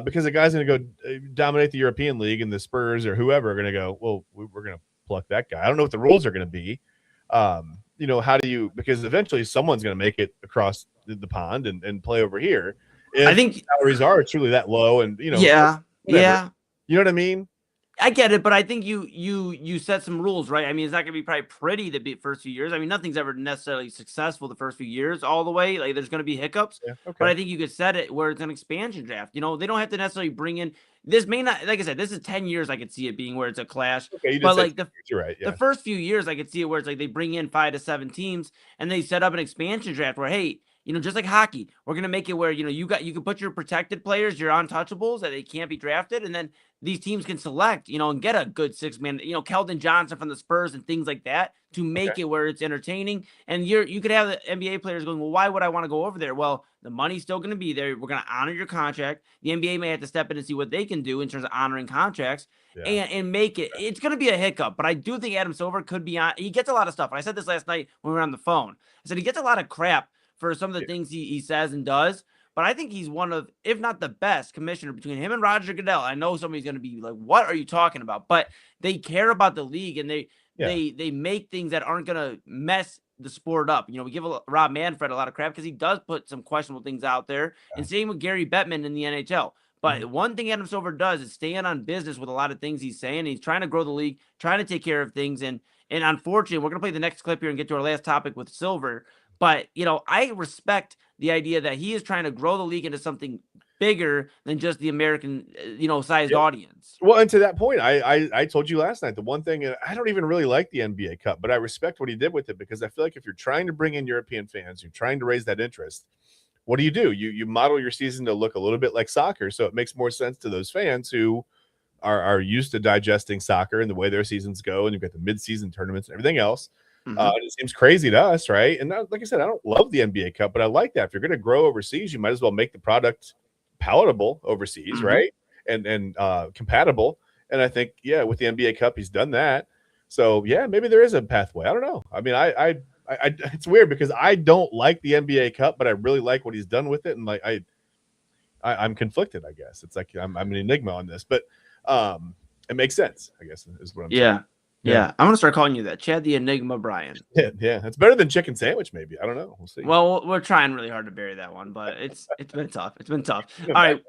Because the guy's going to go dominate the European League, and the Spurs or whoever are going to go, well, we're going to pluck that guy. I don't know what the rules are going to be. How do you, because eventually someone's going to make it across the pond and play over here. If I think salaries are truly that low, and you know what I mean. I get it, but I think you set some rules, right? I mean, it's not going to be probably pretty the first few years. I mean, nothing's ever necessarily successful the first few years all the way. Like, there's going to be hiccups, but I think you could set it where it's an expansion draft. They don't have to necessarily bring in. This may not, like I said, this is 10 years. I could see it being where it's a clash. But like you're right. The first few years, I could see it where it's like they bring in 5 to 7 teams and they set up an expansion draft where, hey, just like hockey, we're going to make it where, you can put your protected players, your untouchables that they can't be drafted. And then these teams can select, and get a good 6-man, Keldon Johnson from the Spurs and things like that to make it where it's entertaining. And you could have the NBA players going, well, why would I want to go over there? Well, the money's still going to be there. We're going to honor your contract. The NBA may have to step in and see what they can do in terms of honoring contracts and make it. It's going to be a hiccup, but I do think Adam Silver could be on. He gets a lot of stuff. And I said this last night when we were on the phone. I said he gets a lot of crap for some of the things he says and does. But I think he's one of, if not the best commissioner between him and Roger Goodell. I know somebody's going to be like, what are you talking about? But they care about the league, and they make things that aren't going to mess the sport up. We give Rob Manfred a lot of crap because he does put some questionable things out there. And same with Gary Bettman in the NHL. But one thing Adam Silver does is stand on business with a lot of things he's saying. He's trying to grow the league, trying to take care of things. And unfortunately, we're going to play the next clip here and get to our last topic with Silver. But, I respect the idea that he is trying to grow the league into something bigger than just the American, sized audience. Well, and to that point, I told you last night, the one thing, I don't even really like the NBA Cup, but I respect what he did with it, because I feel like if you're trying to bring in European fans, you're trying to raise that interest, what do? You model your season to look a little bit like soccer, so it makes more sense to those fans who are used to digesting soccer and the way their seasons go, and you've got the mid-season tournaments and everything else. It seems crazy to us, right? And like I said, I don't love the NBA Cup, but I like that. If you're going to grow overseas, you might as well make the product palatable overseas, right? And compatible. And I think, with the NBA Cup, he's done that. So maybe there is a pathway. I don't know. I mean, I it's weird because I don't like the NBA Cup, but I really like what he's done with it. And like I'm conflicted, I guess. It's like I'm an enigma on this, but it makes sense, I guess, is what I'm saying. Yeah, I'm gonna start calling you that, Chad the Enigma Bryan. Yeah, it's better than chicken sandwich, maybe. I don't know. We'll see. Well, we're trying really hard to bury that one, but it's been tough. It's been tough. All right,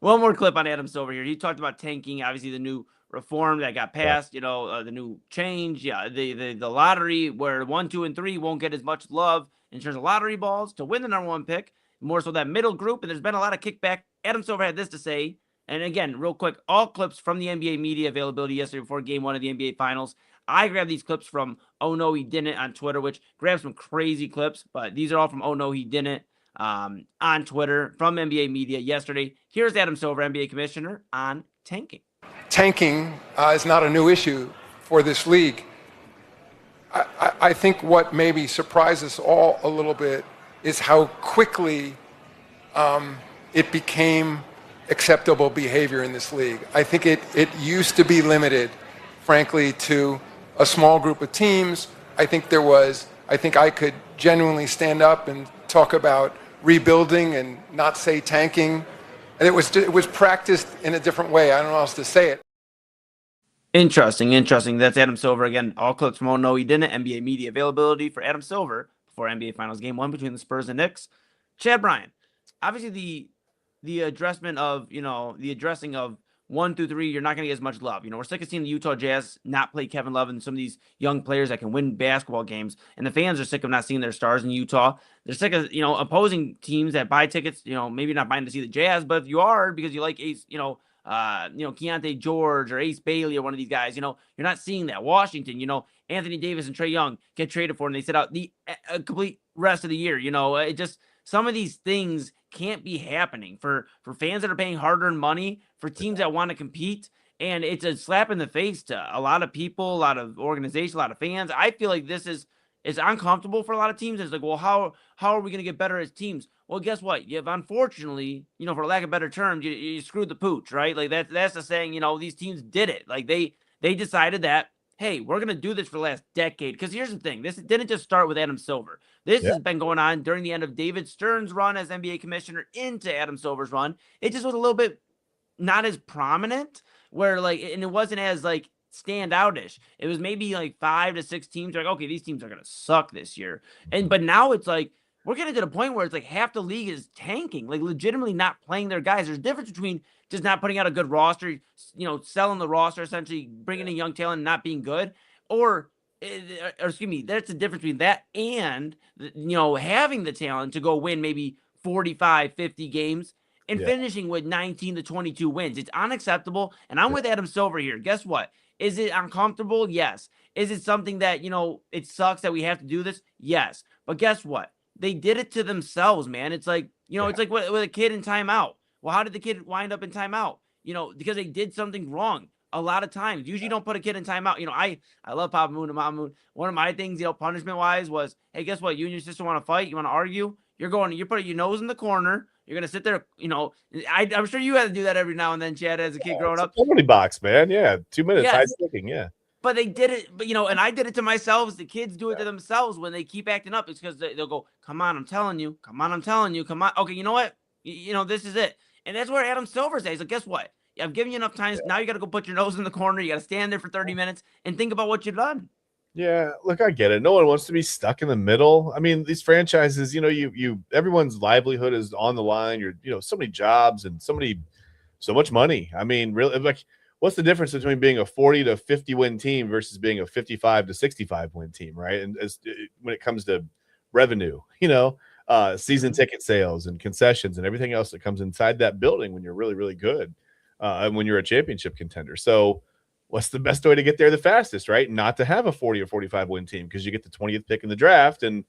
one more clip on Adam Silver here. He talked about tanking, obviously the new reform that got passed. The new change. The lottery where 1, 2, and 3 won't get as much love in terms of lottery balls to win the #1 pick. More so that middle group, and there's been a lot of kickback. Adam Silver had this to say. And again, real quick, all clips from the NBA media availability yesterday before Game 1 of the NBA Finals. I grabbed these clips from Oh No He Didn't on Twitter, which grabbed some crazy clips, but these are all from Oh No He Didn't on Twitter from NBA media yesterday. Here's Adam Silver, NBA commissioner, on tanking. Tanking is not a new issue for this league. I think what maybe surprised us all a little bit is how quickly it became acceptable behavior in this league. I think it used to be limited, frankly, to a small group of teams. I think I could genuinely stand up and talk about rebuilding and not say tanking. And it was practiced in a different way. I don't know how else to say it. Interesting. That's Adam Silver again. All clips from Oh No He Didn't. NBA media availability for Adam Silver before NBA Finals Game 1 between the Spurs and Knicks. Chad Bryan, obviously the addressing of 1 through 3, you're not going to get as much love. We're sick of seeing the Utah Jazz not play Kevin Love and some of these young players that can win basketball games. And the fans are sick of not seeing their stars in Utah. They're sick of, opposing teams that buy tickets, maybe not buying to see the Jazz, but if you are because you like Ace, Keontae George or Ace Bailey or one of these guys, you're not seeing that. Washington, Anthony Davis and Trae Young get traded for and they sit out the complete rest of the year. It just, some of these things can't be happening for fans that are paying hard-earned money, for teams that want to compete. And it's a slap in the face to a lot of people, a lot of organizations, a lot of fans. I feel like this is it's uncomfortable for a lot of teams. It's like, well, how are we going to get better as teams? Well, guess what? You've unfortunately, for lack of better terms, you screwed the pooch, right? Like that's the saying. These teams did it. Like they decided that, hey, we're going to do this for the last decade. Because here's the thing: this didn't just start with Adam Silver. This Yeah. has been going on during the end of David Stern's run as NBA commissioner into Adam Silver's run. It just was a little bit not as prominent, and it wasn't as standoutish. It was maybe 5 to 6 teams like, okay, these teams are gonna suck this year. But now it's like we're getting to the point where it's like half the league is tanking, like legitimately not playing their guys. There's a difference between just not putting out a good roster, selling the roster, essentially bringing in young talent and not being good, or excuse me, that's the difference between that and having the talent to go win maybe 45, 50 games and finishing with 19 to 22 wins. It's unacceptable. And I'm with Adam Silver here. Guess what? Is it uncomfortable? Yes. Is it something that, it sucks that we have to do this? Yes. But guess what? They did it to themselves, man. It's like, it's like with a kid in timeout. Well, how did the kid wind up in timeout? Because they did something wrong. A lot of times, usually don't put a kid in timeout. I love Papa Moon and Mama Moon. One of my things, punishment wise was, hey, guess what? You and your sister want to fight? You want to argue? You're putting your nose in the corner. You're going to sit there, I'm sure you had to do that every now and then, Chad, as a kid growing up. Comedy box, man. Yeah. 2 minutes. High sticking. Yeah. But they did it, and I did it to myself. The kids do it to themselves when they keep acting up. It's because they'll go, come on, I'm telling you. Come on, I'm telling you. Come on. Okay, you know what? This is it. And that's where Adam Silver's at. He's like, guess what? I've given you enough time. Now you got to go put your nose in the corner. You got to stand there for 30 minutes and think about what you've done. Yeah, look, I get it. No one wants to be stuck in the middle. I mean, these franchises, everyone's livelihood is on the line. You're, so many jobs and so much money. I mean, really, what's the difference between being a 40 to 50 win team versus being a 55 to 65 win team, right? And when it comes to revenue, season ticket sales and concessions and everything else that comes inside that building when you're really, really good, and when you're a championship contender. So what's the best way to get there the fastest, right? Not to have a 40 or 45 win team because you get the 20th pick in the draft. And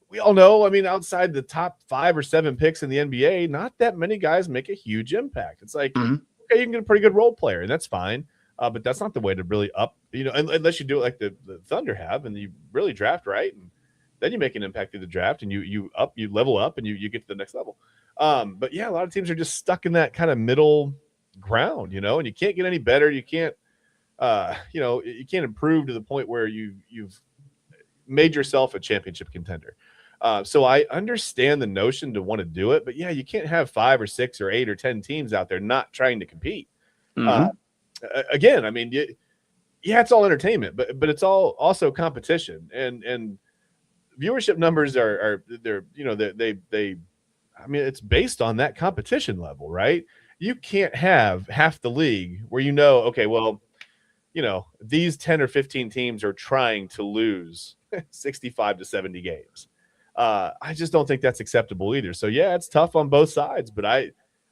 we all know, I mean, outside the top 5 or 7 picks in the NBA, not that many guys make a huge impact. It's like, okay, you can get a pretty good role player, and that's fine. But that's not the way to really up, unless you do it like the Thunder have, and you really draft right, and then you make an impact through the draft, and you level up, and you get to the next level. But yeah, a lot of teams are just stuck in that kind of middle ground, and you can't get any better. You can't, you can't improve to the point where you've made yourself a championship contender. So I understand the notion to want to do it, but yeah, you can't have 5 or 6 or 8 or 10 teams out there not trying to compete. Again, I mean, it's all entertainment, but it's all also competition, and viewership numbers are I mean, it's based on that competition level, right? You can't have half the league where okay, well, these 10 or 15 teams are trying to lose 65 to 70 games. I just don't think that's acceptable either. So yeah, it's tough on both sides, but I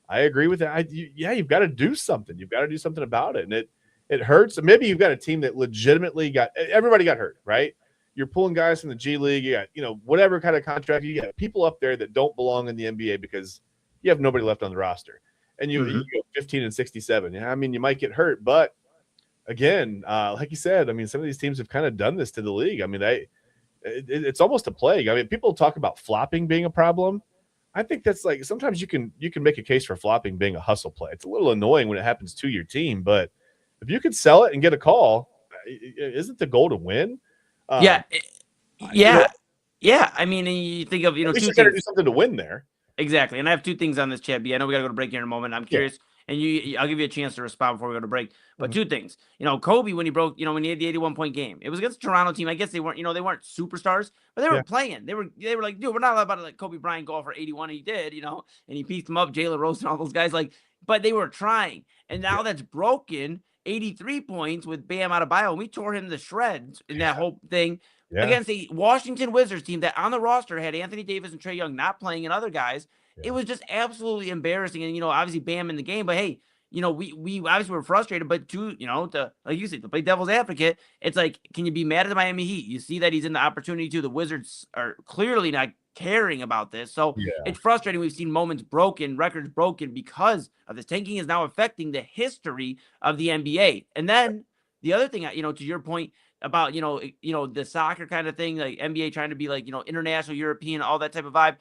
agree with that. You've got to do something. You've got to do something about it. And it hurts. Maybe you've got a team that legitimately everybody got hurt, right? You're pulling guys from the G League. You got, whatever kind of contract, you got people up there that don't belong in the NBA because you have nobody left on the roster. And you go 15 and 67. Yeah, I mean, you might get hurt, but again, like you said, I mean, some of these teams have kind of done this to the league. I mean, it's almost a plague. I mean, people talk about flopping being a problem. I think that's like sometimes you can make a case for flopping being a hustle play. It's a little annoying when it happens to your team, but if you could sell it and get a call, isn't the goal to win? Yeah. I mean, you think of at least you got to do something to win there. Exactly, and I have 2 things on this, Chad B. I know we got to go to break here in a moment. I'm curious, and I'll give you a chance to respond before we go to break. But 2 things, Kobe when he broke, when he had the 81-point game, it was against the Toronto team. I guess they weren't, they weren't superstars, but they were playing. They were like, dude, we're not about to let Kobe Bryant go for 81. And he did, and he pieced them up, Jalen Rose and all those guys. But they were trying, and now that's broken. 83 points with Bam Adebayo, and we tore him to shreds in that whole thing. Against the Washington Wizards team that on the roster had Anthony Davis and Trae Young not playing and other guys. It was just absolutely embarrassing. And, obviously Bam in the game, but hey, we obviously were frustrated, but to like you said, to play devil's advocate, it's like, can you be mad at the Miami Heat? You see that he's in the opportunity to. The Wizards are clearly not caring about this. So it's frustrating. We've seen records broken because of this. Tanking is now affecting the history of the NBA. And then the other thing, to your point, about, the soccer kind of thing, like NBA trying to be like, international, European, all that type of vibe,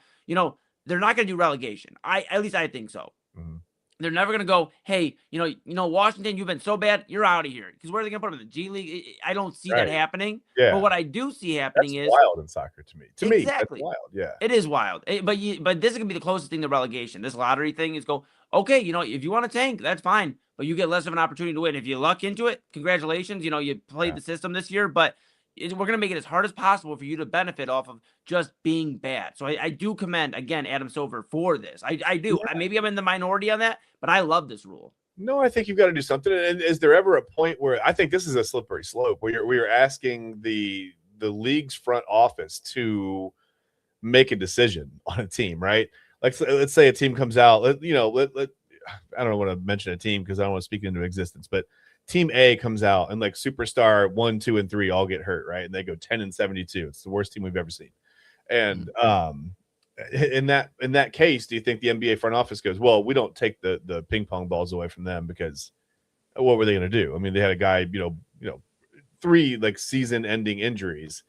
they're not going to do relegation. At least I think so. Mhm. They're never going to go, hey, Washington, you've been so bad, you're out of here. Because where are they going to put them in the G League? I don't see that Right. happening. Yeah. But what I do see happening That's is wild in soccer to me. Exactly. That's wild. Yeah. it is wild. But this is going to be the closest thing to relegation. This lottery thing is go, okay, if you want to tank, that's fine. But you get less of an opportunity to win. If you luck into it, congratulations. You played the system this year, but we're going to make it as hard as possible for you to benefit off of just being bad. So I do commend, again, Adam Silver for this. I do. Yeah. Maybe I'm in the minority on that, but I love this rule. No, I think you've got to do something. And is there ever a point where I think this is a slippery slope where you're asking the league's front office to make a decision on a team, right? Like, let's say a team comes out, I don't want to mention a team because I don't want to speak into existence, but Team A comes out and like superstar 1, 2, and 3 all get hurt, right? And they go 10-72. It's the worst team we've ever seen. And in that case, do you think the NBA front office goes, well, we don't take the ping pong balls away from them because what were they going to do? I mean, they had a guy, 3 like season-ending injuries.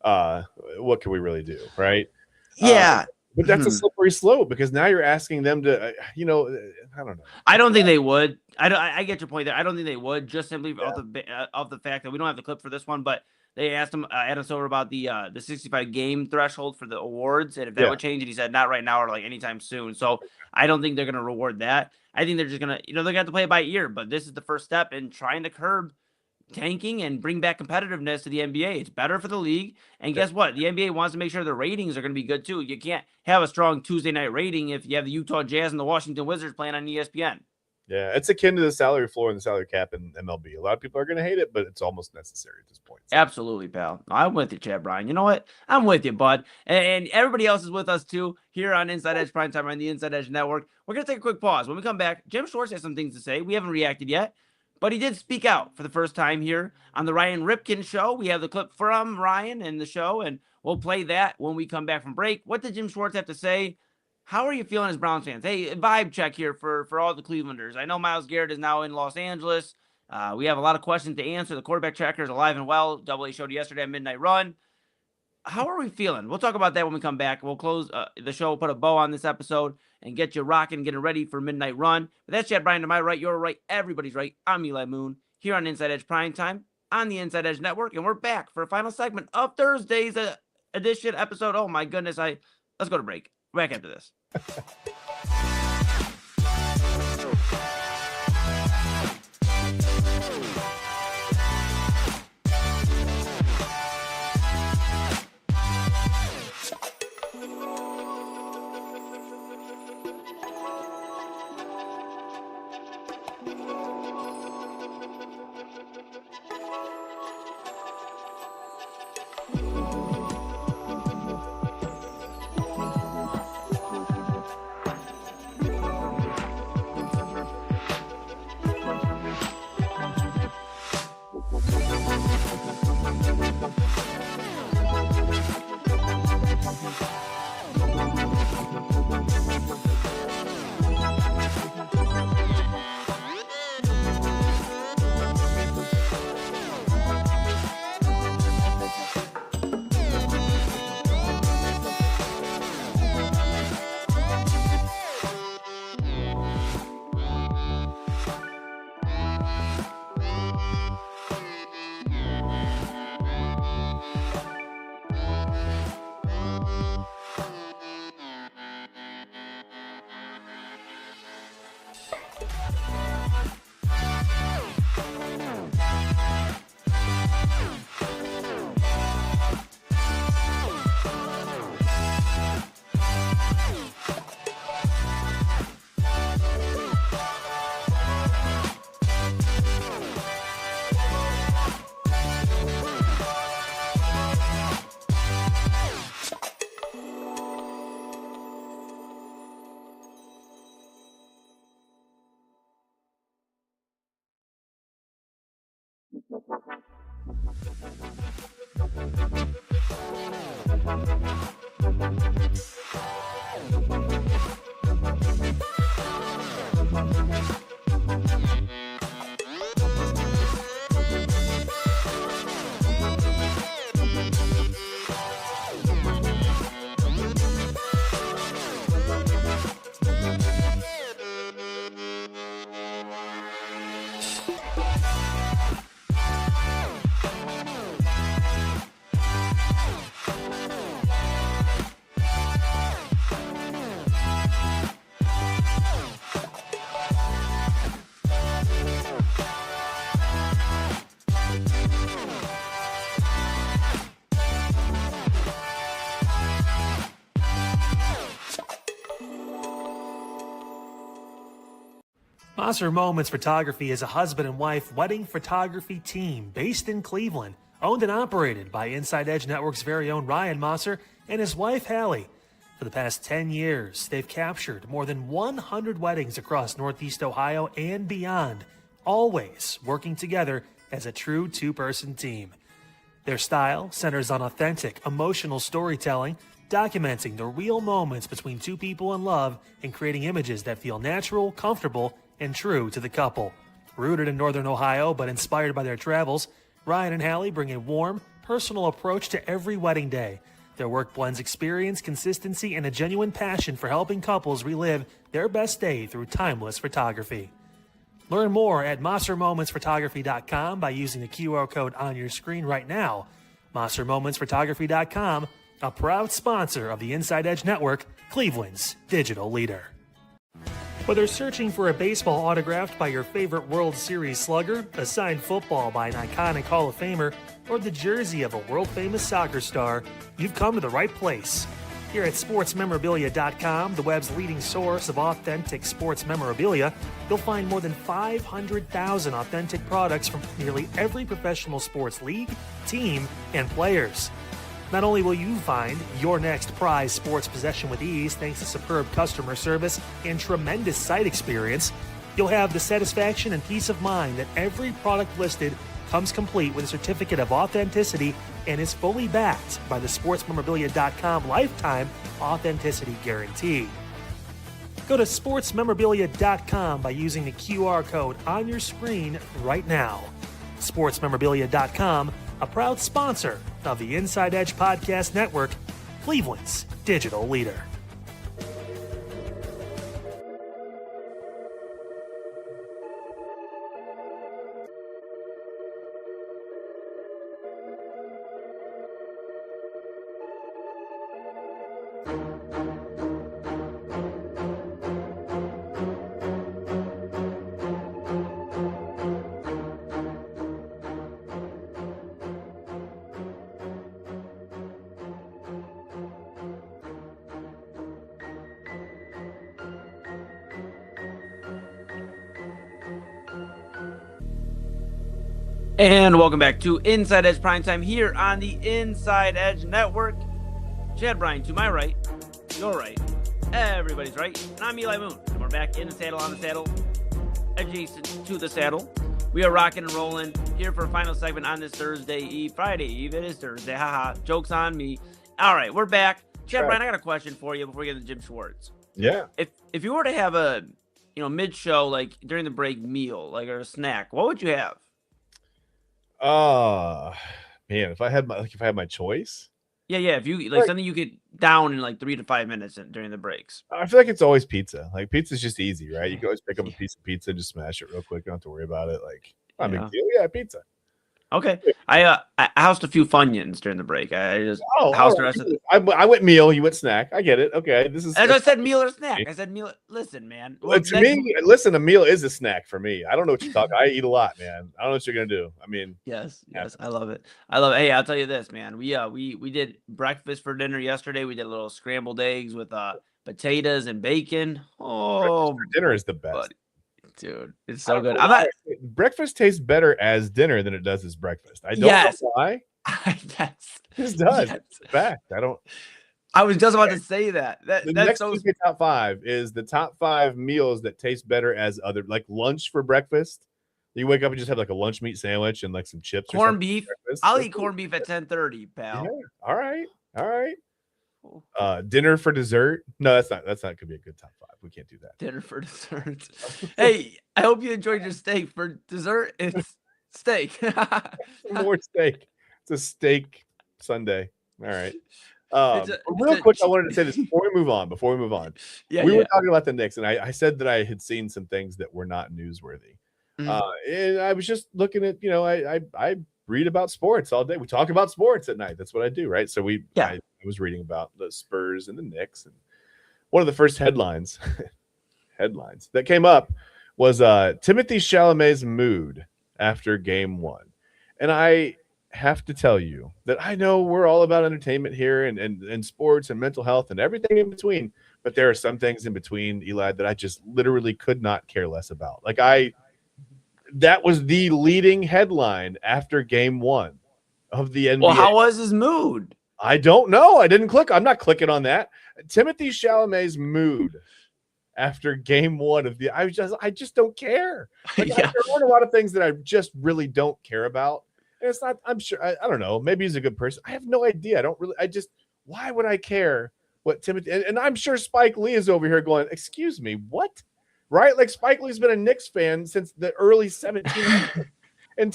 What can we really do, right? Yeah. But that's a slippery slope because now you're asking them to, I don't know. I don't think they would. I get your point there. I don't think they would, just simply off the fact that we don't have the clip for this one, but they asked him, Adam Silver, about the 65 game threshold for the awards, and if that would change, and he said not right now or like anytime soon. So I don't think they're going to reward that. I think they're just going to, they're going to have to play it by ear. But this is the first step in trying to curb tanking and bring back competitiveness to the NBA. It's better for the league. And guess what? The NBA wants to make sure the ratings are going to be good too. You can't have a strong Tuesday night rating if you have the Utah Jazz and the Washington Wizards playing on ESPN. Yeah, it's akin to the salary floor and the salary cap in MLB. A lot of people are going to hate it, but it's almost necessary at this point. So. Absolutely, pal. I'm with you, Chad Bryan. You know what? I'm with you, bud. And everybody else is with us too here on Inside Edge Primetime on the Inside Edge Network. We're going to take a quick pause. When we come back, Jim Schwartz has some things to say. We haven't reacted yet, but he did speak out for the first time here on the Ryan Ripken Show. We have the clip from Ryan in the show, and we'll play that when we come back from break. What did Jim Schwartz have to say? How are you feeling as Browns fans? Hey, vibe check here for all the Clevelanders. I know Myles Garrett is now in Los Angeles. We have a lot of questions to answer. The quarterback tracker is alive and well. Double A showed yesterday at Midnight Run. How are we feeling? We'll talk about that when we come back. We'll close the show, put a bow on this episode, and get you rocking, getting ready for Midnight Run. But that's Chad Bryan to my right, your right, everybody's right. I'm Eli Moon here on Inside Edge Primetime on the Inside Edge Network, and we're back for a final segment of Thursday's edition episode. Oh my goodness, let's go to break. Back after this. Moser Moments Photography is a husband and wife wedding photography team based in Cleveland, owned and operated by Inside Edge Network's very own Ryan Moser and his wife Hallie. For the past 10 years, they've captured more than 100 weddings across Northeast Ohio and beyond, always working together as a true two-person team. Their style centers on authentic, emotional storytelling, documenting the real moments between two people in love and creating images that feel natural, comfortable, and true to the couple. Rooted in Northern Ohio but inspired by their travels, Ryan and Hallie bring a warm, personal approach to every wedding day. Their work blends experience, consistency, and a genuine passion for helping couples relive their best day through timeless photography. Learn more at MoserMomentsPhotography.com by using the QR code on your screen right now. MoserMomentsPhotography.com, a proud sponsor of the Inside Edge Network, Cleveland's digital leader. Whether searching for a baseball autographed by your favorite World Series slugger, a signed football by an iconic Hall of Famer, or the jersey of a world-famous soccer star, you've come to the right place. Here at SportsMemorabilia.com, the web's leading source of authentic sports memorabilia, you'll find more than 500,000 authentic products from nearly every professional sports league, team, and players. Not only will you find your next prized sports possession with ease thanks to superb customer service and tremendous site experience, you'll have the satisfaction and peace of mind that every product listed comes complete with a certificate of authenticity and is fully backed by the SportsMemorabilia.com lifetime authenticity guarantee. Go to SportsMemorabilia.com by using the QR code on your screen right now. SportsMemorabilia.com, a proud sponsor of the Inside Edge Podcast Network, Cleveland's digital leader. And welcome back to Inside Edge Primetime here on the Inside Edge Network. Chad Bryan to my right, your right, everybody's right, and I'm Eli Moon. And we're back in the saddle, on the saddle, adjacent to the saddle. We are rocking and rolling here for a final segment on this Friday Eve. It is Thursday, haha, joke's on me. All right, we're back. Chad Bryan, I got a question for you before we get to Jim Schwartz. Yeah. If you were to have a, mid-show, like during the break meal, like or a snack, what would you have? Man, if I had my choice. Yeah. If you like something you could down in like 3 to 5 minutes during the breaks. I feel like it's always pizza. Like pizza's just easy, right? You can always pick up a piece of pizza, just smash it real quick. Don't have to worry about it. Like, not a big deal. Yeah, pizza. Okay. I housed a few Funyuns during the break. I just housed the rest of the... I went meal, you went snack. I get it. Okay. This is as I said meal or snack. I said meal. Listen, man. Well, to me, listen, a meal is a snack for me. I don't know what you're talking. I eat a lot, man. I don't know what you're gonna do. I mean, yes. I love it. Hey, I'll tell you this, man. We did breakfast for dinner yesterday. We did a little scrambled eggs with potatoes and bacon. Oh, dinner is the best. Buddy. Dude, it's so good. Breakfast tastes better as dinner than it does as breakfast. I don't know why. It does. Yes. It's a fact. I was just about to say that. The next top 5 is the top 5 meals that taste better as other, like lunch for breakfast. You wake up and just have like a lunch meat sandwich and like some chips. Corned beef. I'll eat corned beef at 10:30, pal. Yeah. All right. Dinner for dessert. No, that's not gonna be a good top 5. We can't do that. Dinner for dessert. Hey, I hope you enjoyed your steak. For dessert, it's steak. More steak. It's a steak Sunday. All right. Real quick, I wanted to say this before we move on. We were talking about the Knicks, and I said that I had seen some things that were not newsworthy. And I was just looking at, I read about sports all day. We talk about sports at night. That's what I do, right? So I was reading about the Spurs and the Knicks, and one of the first headlines that came up was Timothée Chalamet's mood after Game 1. And I have to tell you that I know we're all about entertainment here and sports and mental health and everything in between. but there are some things in between, Eli, that I just literally could not care less about. Like that was the leading headline after game 1 of the NBA. Well, how was his mood? I don't know. I didn't click. I'm not clicking on that. Timothy Chalamet's mood after game 1 of the, I just don't care. Like, Yeah. there aren't a lot of things that I just really don't care about. And it's not, I'm sure, I don't know. Maybe he's a good person. I have no idea. Why would I care what Timothy, and I'm sure Spike Lee is over here going, excuse me, what? Right? Like, Spike Lee's been a Knicks fan since the early 1700s. And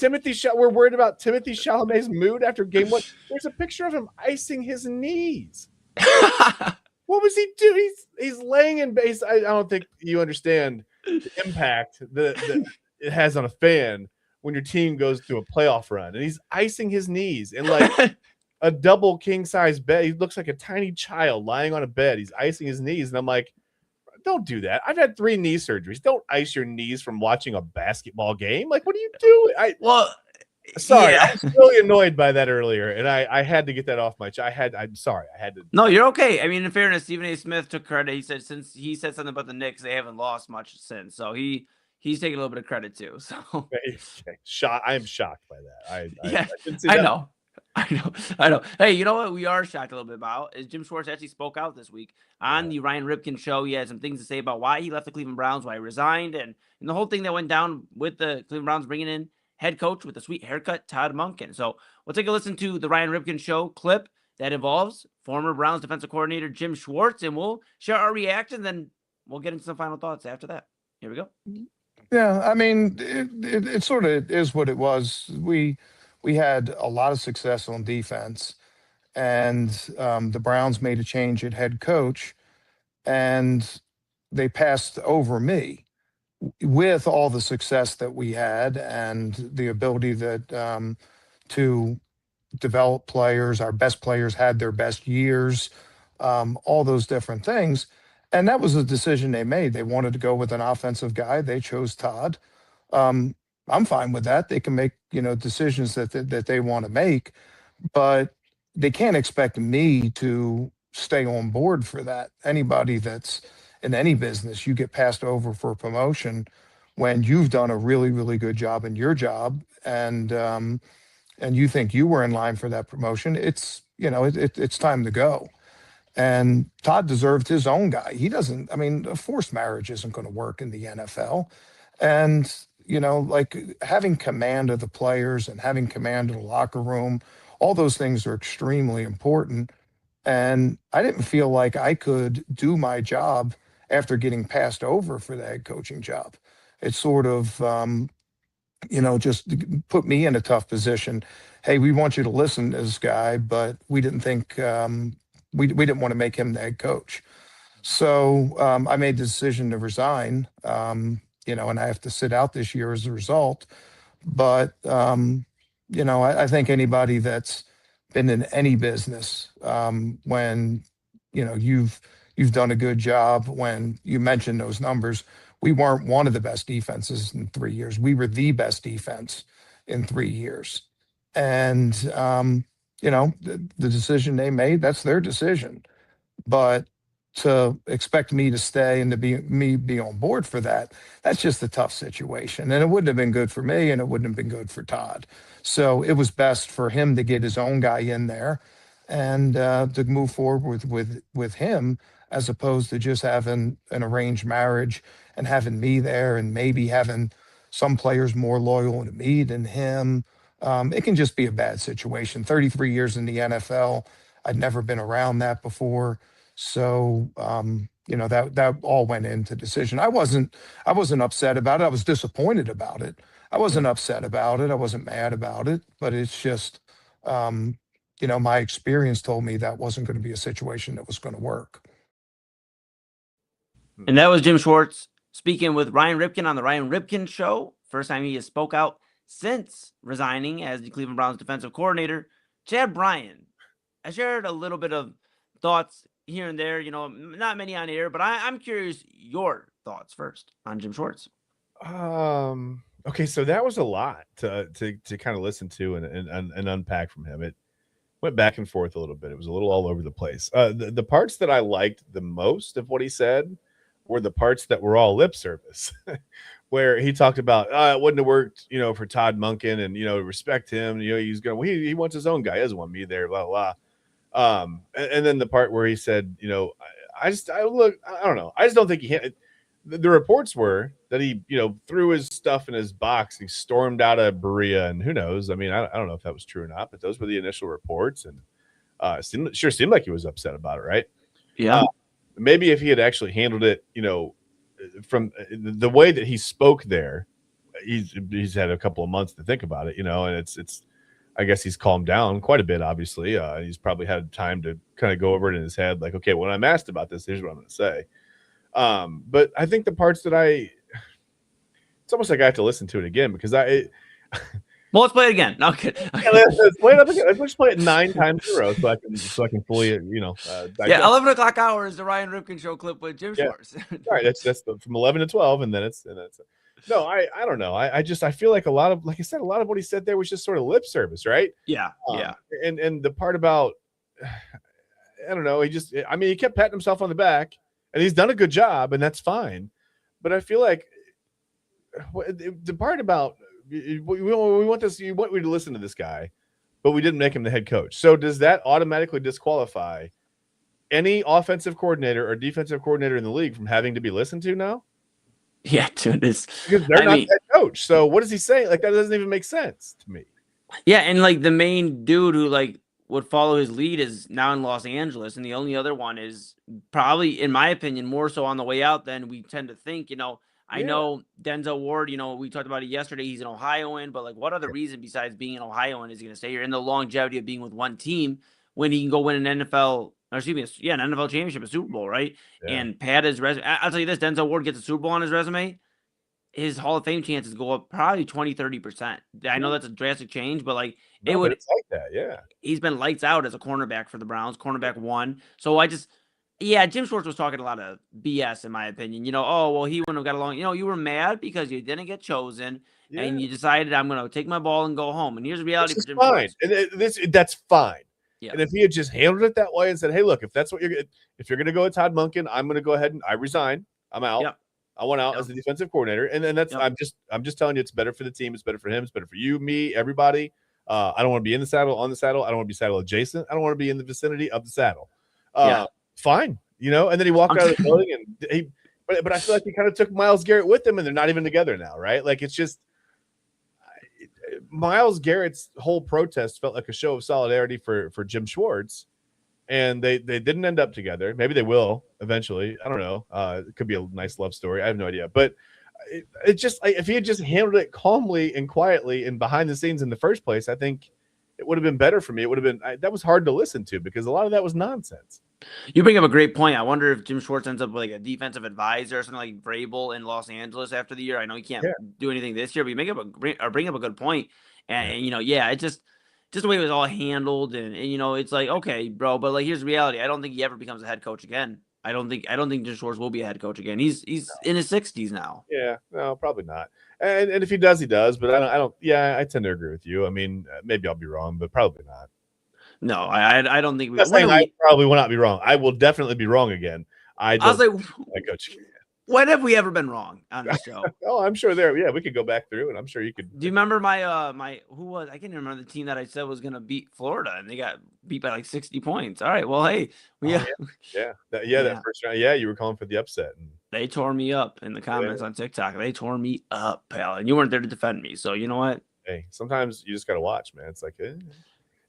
we're worried about Timothy Chalamet's mood after game 1. There's a picture of him icing his knees. What was he doing? He's laying in base. I don't think you understand the impact that it has on a fan when your team goes through a playoff run. And he's icing his knees in like a double king size bed. He looks like a tiny child lying on a bed. He's icing his knees. And I'm like, don't do that. I've had 3 knee surgeries. Don't ice your knees from watching a basketball game. Like, what are you doing? Sorry, yeah. I was really annoyed by that earlier, and I had to get that off my chest. I'm sorry. I had to. No, you're okay. I mean, in fairness, Stephen A. Smith took credit. He said something about the Knicks, they haven't lost much since. So he's taking a little bit of credit too. So I am shocked by that. yeah, I didn't see I that. know. I know. Hey, you know what we are shocked a little bit about is Jim Schwartz actually spoke out this week on the Ryan Ripken show. He had some things to say about why he left the Cleveland Browns, why he resigned, and the whole thing that went down with the Cleveland Browns bringing in head coach with a sweet haircut, Todd Monken. So we'll take a listen to the Ryan Ripken show clip that involves former Browns defensive coordinator Jim Schwartz, and we'll share our reaction. Then we'll get into some final thoughts after that. Here we go. Yeah, I mean, it sort of is what it was. We had a lot of success on defense, and the Browns made a change at head coach, and they passed over me with all the success that we had and the ability that to develop players. Our best players had their best years, all those different things. And that was a decision they made. They wanted to go with an offensive guy. They chose Todd. I'm fine with that. They can make, decisions that they want to make, but they can't expect me to stay on board for that. Anybody that's in any business, you get passed over for a promotion when you've done a really, really good job in your job, and you think you were in line for that promotion. It's it's time to go. And Todd deserved his own guy. He doesn't. I mean, a forced marriage isn't going to work in the NFL. And like having command of the players and having command of the locker room, all those things are extremely important. And I didn't feel like I could do my job after getting passed over for the head coaching job. It sort of, just put me in a tough position. Hey, we want you to listen to this guy, but we didn't think we didn't want to make him the head coach. So I made the decision to resign, and I have to sit out this year as a result. But, I think anybody that's been in any business, when, you've done a good job, when you mentioned those numbers, we weren't one of the best defenses in 3 years. We were the best defense in 3 years. And, the decision they made, that's their decision. But to expect me to stay and to be on board for that, that's just a tough situation. And it wouldn't have been good for me, and it wouldn't have been good for Todd. So it was best for him to get his own guy in there and to move forward with him, as opposed to just having an arranged marriage and having me there and maybe having some players more loyal to me than him. It can just be a bad situation. 33 years in the NFL, I'd never been around that before. So, that all went into decision. I wasn't upset about it. I was disappointed about it. I wasn't upset about it. I wasn't mad about it, but it's just, my experience told me that wasn't going to be a situation that was going to work. And that was Jim Schwartz speaking with Ryan Ripken on the Ryan Ripken show. First time he has spoke out since resigning as the Cleveland Browns defensive coordinator. Chad Bryan, I shared a little bit of thoughts here and there, not many on air, but I'm curious your thoughts first on Jim Schwartz. Okay, so that was a lot to kind of listen to and unpack from him. went back and forth a little bit. It was a little all over the place. The parts that I liked the most of what he said were the parts that were all lip service, where he talked about it wouldn't have worked, for Todd Monken, and respect him. He's going. Well, he wants his own guy. He doesn't want me there. Blah blah. And then the part where he said, I don't know. I just don't think he had. The reports were that he, threw his stuff in his box. He stormed out of Berea, and who knows? I mean, I don't know if that was true or not, but those were the initial reports, and seemed like he was upset about it, right? Yeah. Maybe if he had actually handled it, from the way that he spoke there, he's had a couple of months to think about it, and it's. I guess he's calmed down quite a bit. Obviously, he's probably had time to kind of go over it in his head, like, okay, when I'm asked about this, here's what I'm going to say. But I think the parts that it's almost like I have to listen to it again because well, let's play it again. No, kidding. Yeah, let's play it up again. Let's play it 9 times in a row so I can fully, yeah, 11 o'clock hour is the Ryan Ripken show clip with Jim Schwartz. All right, that's from 11 to 12, and then it's no, I don't know. I feel like like I said, a lot of what he said there was just sort of lip service, right? Yeah, And the part about, I don't know, he kept patting himself on the back, and he's done a good job, and that's fine. But I feel like the part about we want me to listen to this guy, but we didn't make him the head coach. So does that automatically disqualify any offensive coordinator or defensive coordinator in the league from having to be listened to now? Yeah, dude, because they're not head coach. So what is he saying? Like, that doesn't even make sense to me. Yeah, and like the main dude who like would follow his lead is now in Los Angeles, and the only other one is probably, in my opinion, more so on the way out than we tend to think. I know Denzel Ward, we talked about it yesterday. He's an Ohioan, but like, what other reason besides being an Ohioan is he going to stay here? And the longevity of being with one team when he can go win an NFL championship, a Super Bowl, right? Yeah. And pad his resume. I'll tell you this: Denzel Ward gets a Super Bowl on his resume, his Hall of Fame chances go up probably 20-30%. I know that's a drastic change, but like it's like that. Yeah, he's been lights out as a cornerback for the Browns, cornerback 1. So Jim Schwartz was talking a lot of BS in my opinion. He wouldn't have got along. You were mad because you didn't get chosen, and you decided I'm going to take my ball and go home. And here's the reality for Jim Schwartz. And that's fine. Yeah. And if he had just handled it that way and said, "Hey, look, if you're going to go with Todd Monken, I'm going to go ahead and I resign. I'm out. Yep. I went out as the defensive coordinator." And then that's I'm just telling you, it's better for the team. It's better for him. It's better for you, me, everybody. I don't want to be in the saddle, on the saddle. I don't want to be saddle adjacent. I don't want to be in the vicinity of the saddle. Fine, And then he walked out of the building, and but I feel like he kind of took Myles Garrett with him, and they're not even together now, right? Like, it's just Myles Garrett's whole protest felt like a show of solidarity for Jim Schwartz, and they didn't end up together. Maybe they will eventually. I don't know. It could be a nice love story. I have no idea. But it just, if he had just handled it calmly and quietly and behind the scenes in the first place, I think it would have been better for me. It would have been that was hard to listen to because a lot of that was nonsense. You bring up a great point. I wonder if Jim Schwartz ends up with like a defensive advisor or something like Vrabel in Los Angeles after the year. I know he can't do anything this year, but you bring up a good point. And it's just the way it was all handled, and it's like, okay, bro, but like, here's the reality. I don't think he ever becomes a head coach again. I don't think Jim Schwartz will be a head coach again. He's in his 60s now. Yeah, no, probably not. And if he does, he does. But I don't. Yeah, I tend to agree with you. I mean, maybe I'll be wrong, but probably not. No, I don't think. I probably will not be wrong. I will definitely be wrong again. I was like, coach. When have we ever been wrong on the show? Oh, I'm sure we could go back through, and I'm sure you could. Do you remember my who was? I can't even remember the team that I said was going to beat Florida, and they got beat by like 60 points. All right, well, hey, that first round, you were calling for the upset, and they tore me up in the comments on TikTok. They tore me up, pal, and you weren't there to defend me. So you know what? Hey, sometimes you just got to watch, man. It's like.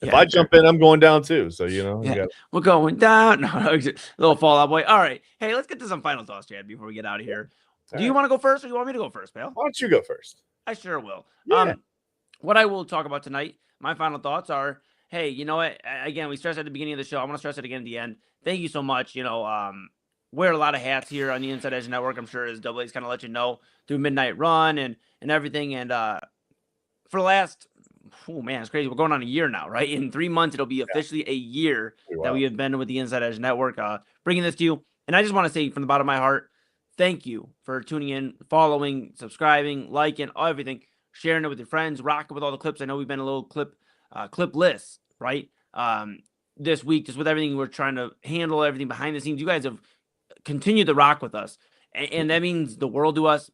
If I jump in, I'm going down too. So, we're going down. No, little fallout boy. All right. Hey, let's get to some final thoughts, Chad, before we get out of here. Do you want to go first, or you want me to go first, pal? Why don't you go first? I sure will. Yeah. What I will talk about tonight, my final thoughts are, hey, you know what? Again, we stressed at the beginning of the show. I want to stress it again at the end. Thank you so much. Wear a lot of hats here on the Inside Edge Network. I'm sure as Double A's kind of let you know through Midnight Run and everything. And for the last... Oh man, it's crazy. We're going on a year now, right? In 3 months, it'll be officially a year that we have been with the Inside Edge Network, bringing this to you. And I just want to say from the bottom of my heart, thank you for tuning in, following, subscribing, liking, everything, sharing it with your friends, rocking with all the clips. I know we've been a little clip list, right? this week, just with everything we're trying to handle, everything behind the scenes. You guys have continued to rock with us, and that means the world to us,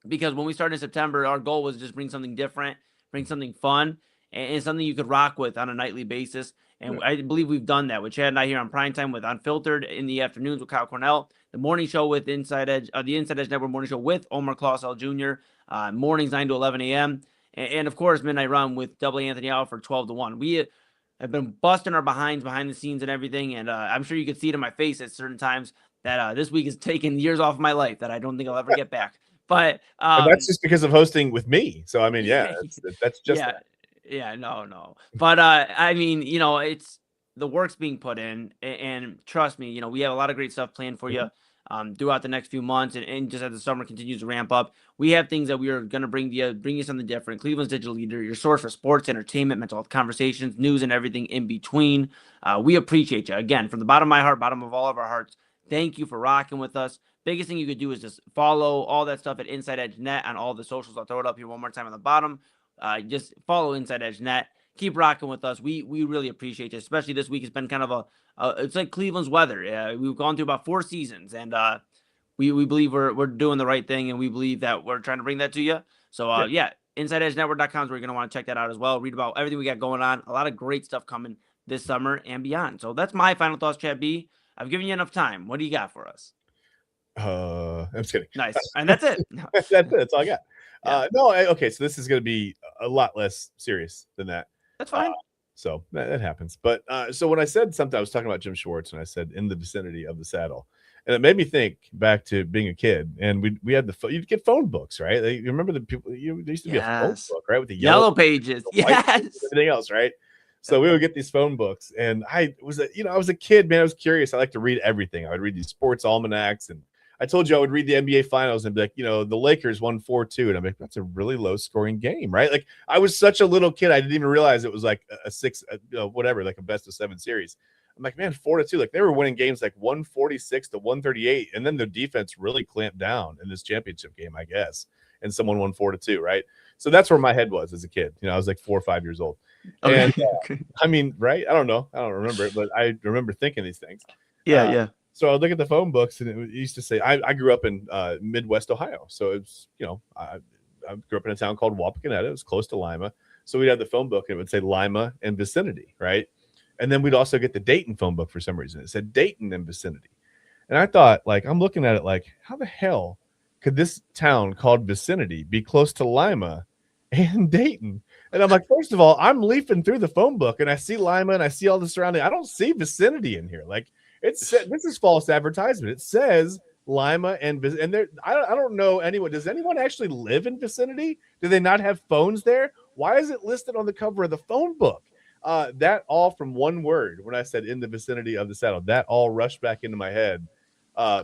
because when we started in September, our goal was just bring something different, bring something fun, and something you could rock with on a nightly basis. And I believe we've done that with Chad and I here on Primetime with Unfiltered, in the afternoons with Kyle Cornell, the morning show with Inside Edge, the Inside Edge Network morning show with Omar Clausel Jr., mornings 9 to 11 a.m., and of course, Midnight Run with Double Anthony Alford 12 to 1. We have been busting our behinds behind the scenes and everything, and I'm sure you could see it in my face at certain times that this week has taken years off of my life that I don't think I'll ever get back. But and that's just because of hosting with me. So I mean, yeah, that's just yeah, that. yeah, no. But I mean, it's the work's being put in, and trust me, we have a lot of great stuff planned for you throughout the next few months, and just as the summer continues to ramp up, we have things that we are going to bring you something different. Cleveland's digital leader, your source for sports, entertainment, mental health conversations, news, and everything in between. We appreciate you again from the bottom of my heart, bottom of all of our hearts. Thank you for rocking with us. Biggest thing you could do is just follow all that stuff at Inside Edge Net on all the socials. I'll throw it up here one more time on the bottom. Just follow Inside Edge Net. Keep rocking with us. We really appreciate you, especially this week. It's been kind of it's like Cleveland's weather. We've gone through about 4 seasons, and we believe we're doing the right thing, and we believe that we're trying to bring that to you. So InsideEdgeNetwork.com is where you're gonna want to check that out as well. Read about everything we got going on. A lot of great stuff coming this summer and beyond. So that's my final thoughts, Chad B. I've given you enough time. What do you got for us? I'm just kidding. Nice. And that's it. That's it. That's all I got. Yeah. Okay. So this is going to be a lot less serious than that. That's fine. So that happens. But so when I said something, I was talking about Jim Schwartz, and I said in the vicinity of the saddle, and it made me think back to being a kid, and we had you'd get phone books, right? You remember the people? There used to be a phone book, right, with the yellow pages, yes, everything else, right? So we would get these phone books, and I was a kid, man. I was curious. I like to read everything. I would read these sports almanacs, and I told you I would read the NBA finals and be like, the Lakers won 4-2. And I'm like, that's a really low scoring game, right? Like, I was such a little kid. I didn't even realize it was like a 6, whatever, like a best of 7 series. I'm like, man, 4-2. Like, they were winning games like 146 to 138. And then the defense really clamped down in this championship game, I guess. And someone won 4-2, right? So that's where my head was as a kid. I was like 4 or 5 years old. Okay. And I mean, right? I don't know. I don't remember it, but I remember thinking these things. Yeah. So I would look at the phone books, and it used to say, I grew up in Midwest Ohio. So it's, I grew up in a town called Wapakoneta. It was close to Lima. So we'd have the phone book, and it would say Lima and vicinity, right? And then we'd also get the Dayton phone book for some reason. It said Dayton and vicinity. And I thought, like, I'm looking at it like, how the hell could this town called vicinity be close to Lima and Dayton? And I'm like, first of all, I'm leafing through the phone book, and I see Lima, and I see all the surrounding. I don't see vicinity in here. Like, this is false advertisement. It says Lima and there. I don't know anyone. Does anyone actually live in vicinity? Do they not have phones there? Why is it listed on the cover of the phone book? That all from one word. When I said in the vicinity of the saddle, that all rushed back into my head.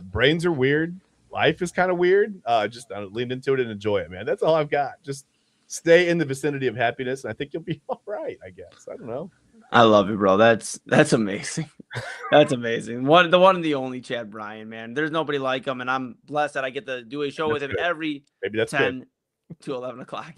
Brains are weird. Life is kind of weird. Just lean into it and enjoy it, man. That's all I've got. Just stay in the vicinity of happiness, and I think you'll be all right. I guess. I don't know. I love it, bro. That's amazing. That's amazing. The one and the only Chad Bryan, man. There's nobody like him, and I'm blessed that I get to do a show with him every 10 to 11 o'clock.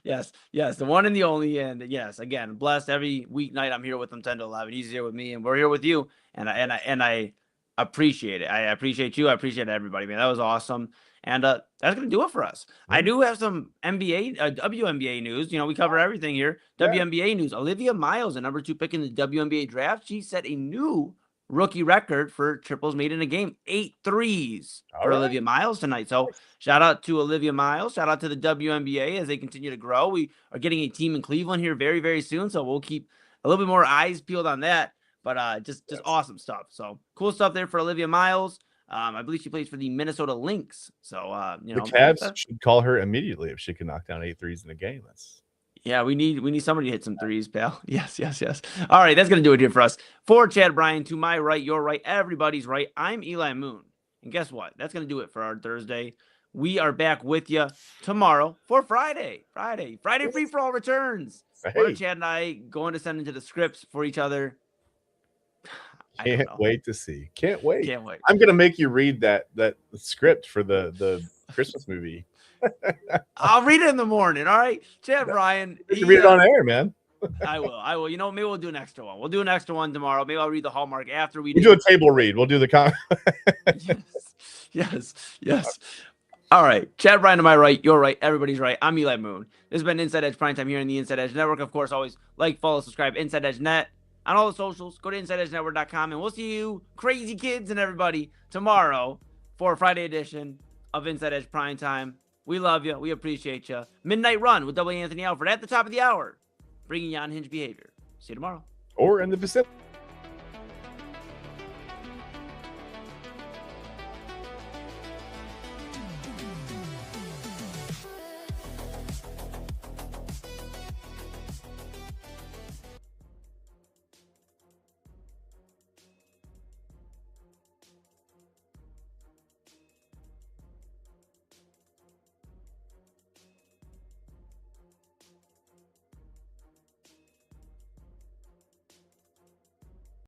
Yes. The one and the only, and yes, again, blessed every weeknight. I'm here with him 10 to 11. He's here with me, and we're here with you, and I appreciate it. I appreciate you. I appreciate everybody, man. That was awesome. And that's going to do it for us. I do have some WNBA news. We cover everything here. Yeah. WNBA news. Olivia Miles, the number 2 pick in the WNBA draft. She set a new rookie record for triples made in a game. 8 threes for Olivia Miles tonight. So shout out to Olivia Miles. Shout out to the WNBA as they continue to grow. We are getting a team in Cleveland here very, very soon. So we'll keep a little bit more eyes peeled on that. But just awesome stuff. So cool stuff there for Olivia Miles. I believe she plays for the Minnesota Lynx. So, the Cavs should call her immediately if she can knock down 8 threes in a game. We need somebody to hit some threes, pal. Yes. All right, that's going to do it here for us. For Chad Bryan, to my right, your right, everybody's right. I'm Eli Moon. And guess what? That's going to do it for our Thursday. We are back with you tomorrow for Friday. Friday Free For All returns. What are Chad and I going to send into the scripts for each other? Can't wait to see. Can't wait. I'm going to make you read that script for the Christmas movie. I'll read it in the morning. All right. Chad Bryan. You read it on air, man. I will. You know, maybe we'll do an extra one. We'll do an extra one tomorrow. Maybe I'll read the Hallmark after we do a table read. We'll do the Yes. All right. Chad Bryan to my right. You're right. Everybody's right. I'm Eli Moon. This has been Inside Edge Primetime here in the Inside Edge Network. Of course, always like, follow, subscribe, Inside Edge Net on all the socials. Go to InsideEdgeNetwork.com, and we'll see you crazy kids and everybody tomorrow for a Friday edition of Inside Edge Primetime. We love you. We appreciate you. Midnight Run with W. Anthony Alfred at the top of the hour, bringing you unhinged behavior. See you tomorrow. or in the vicinity.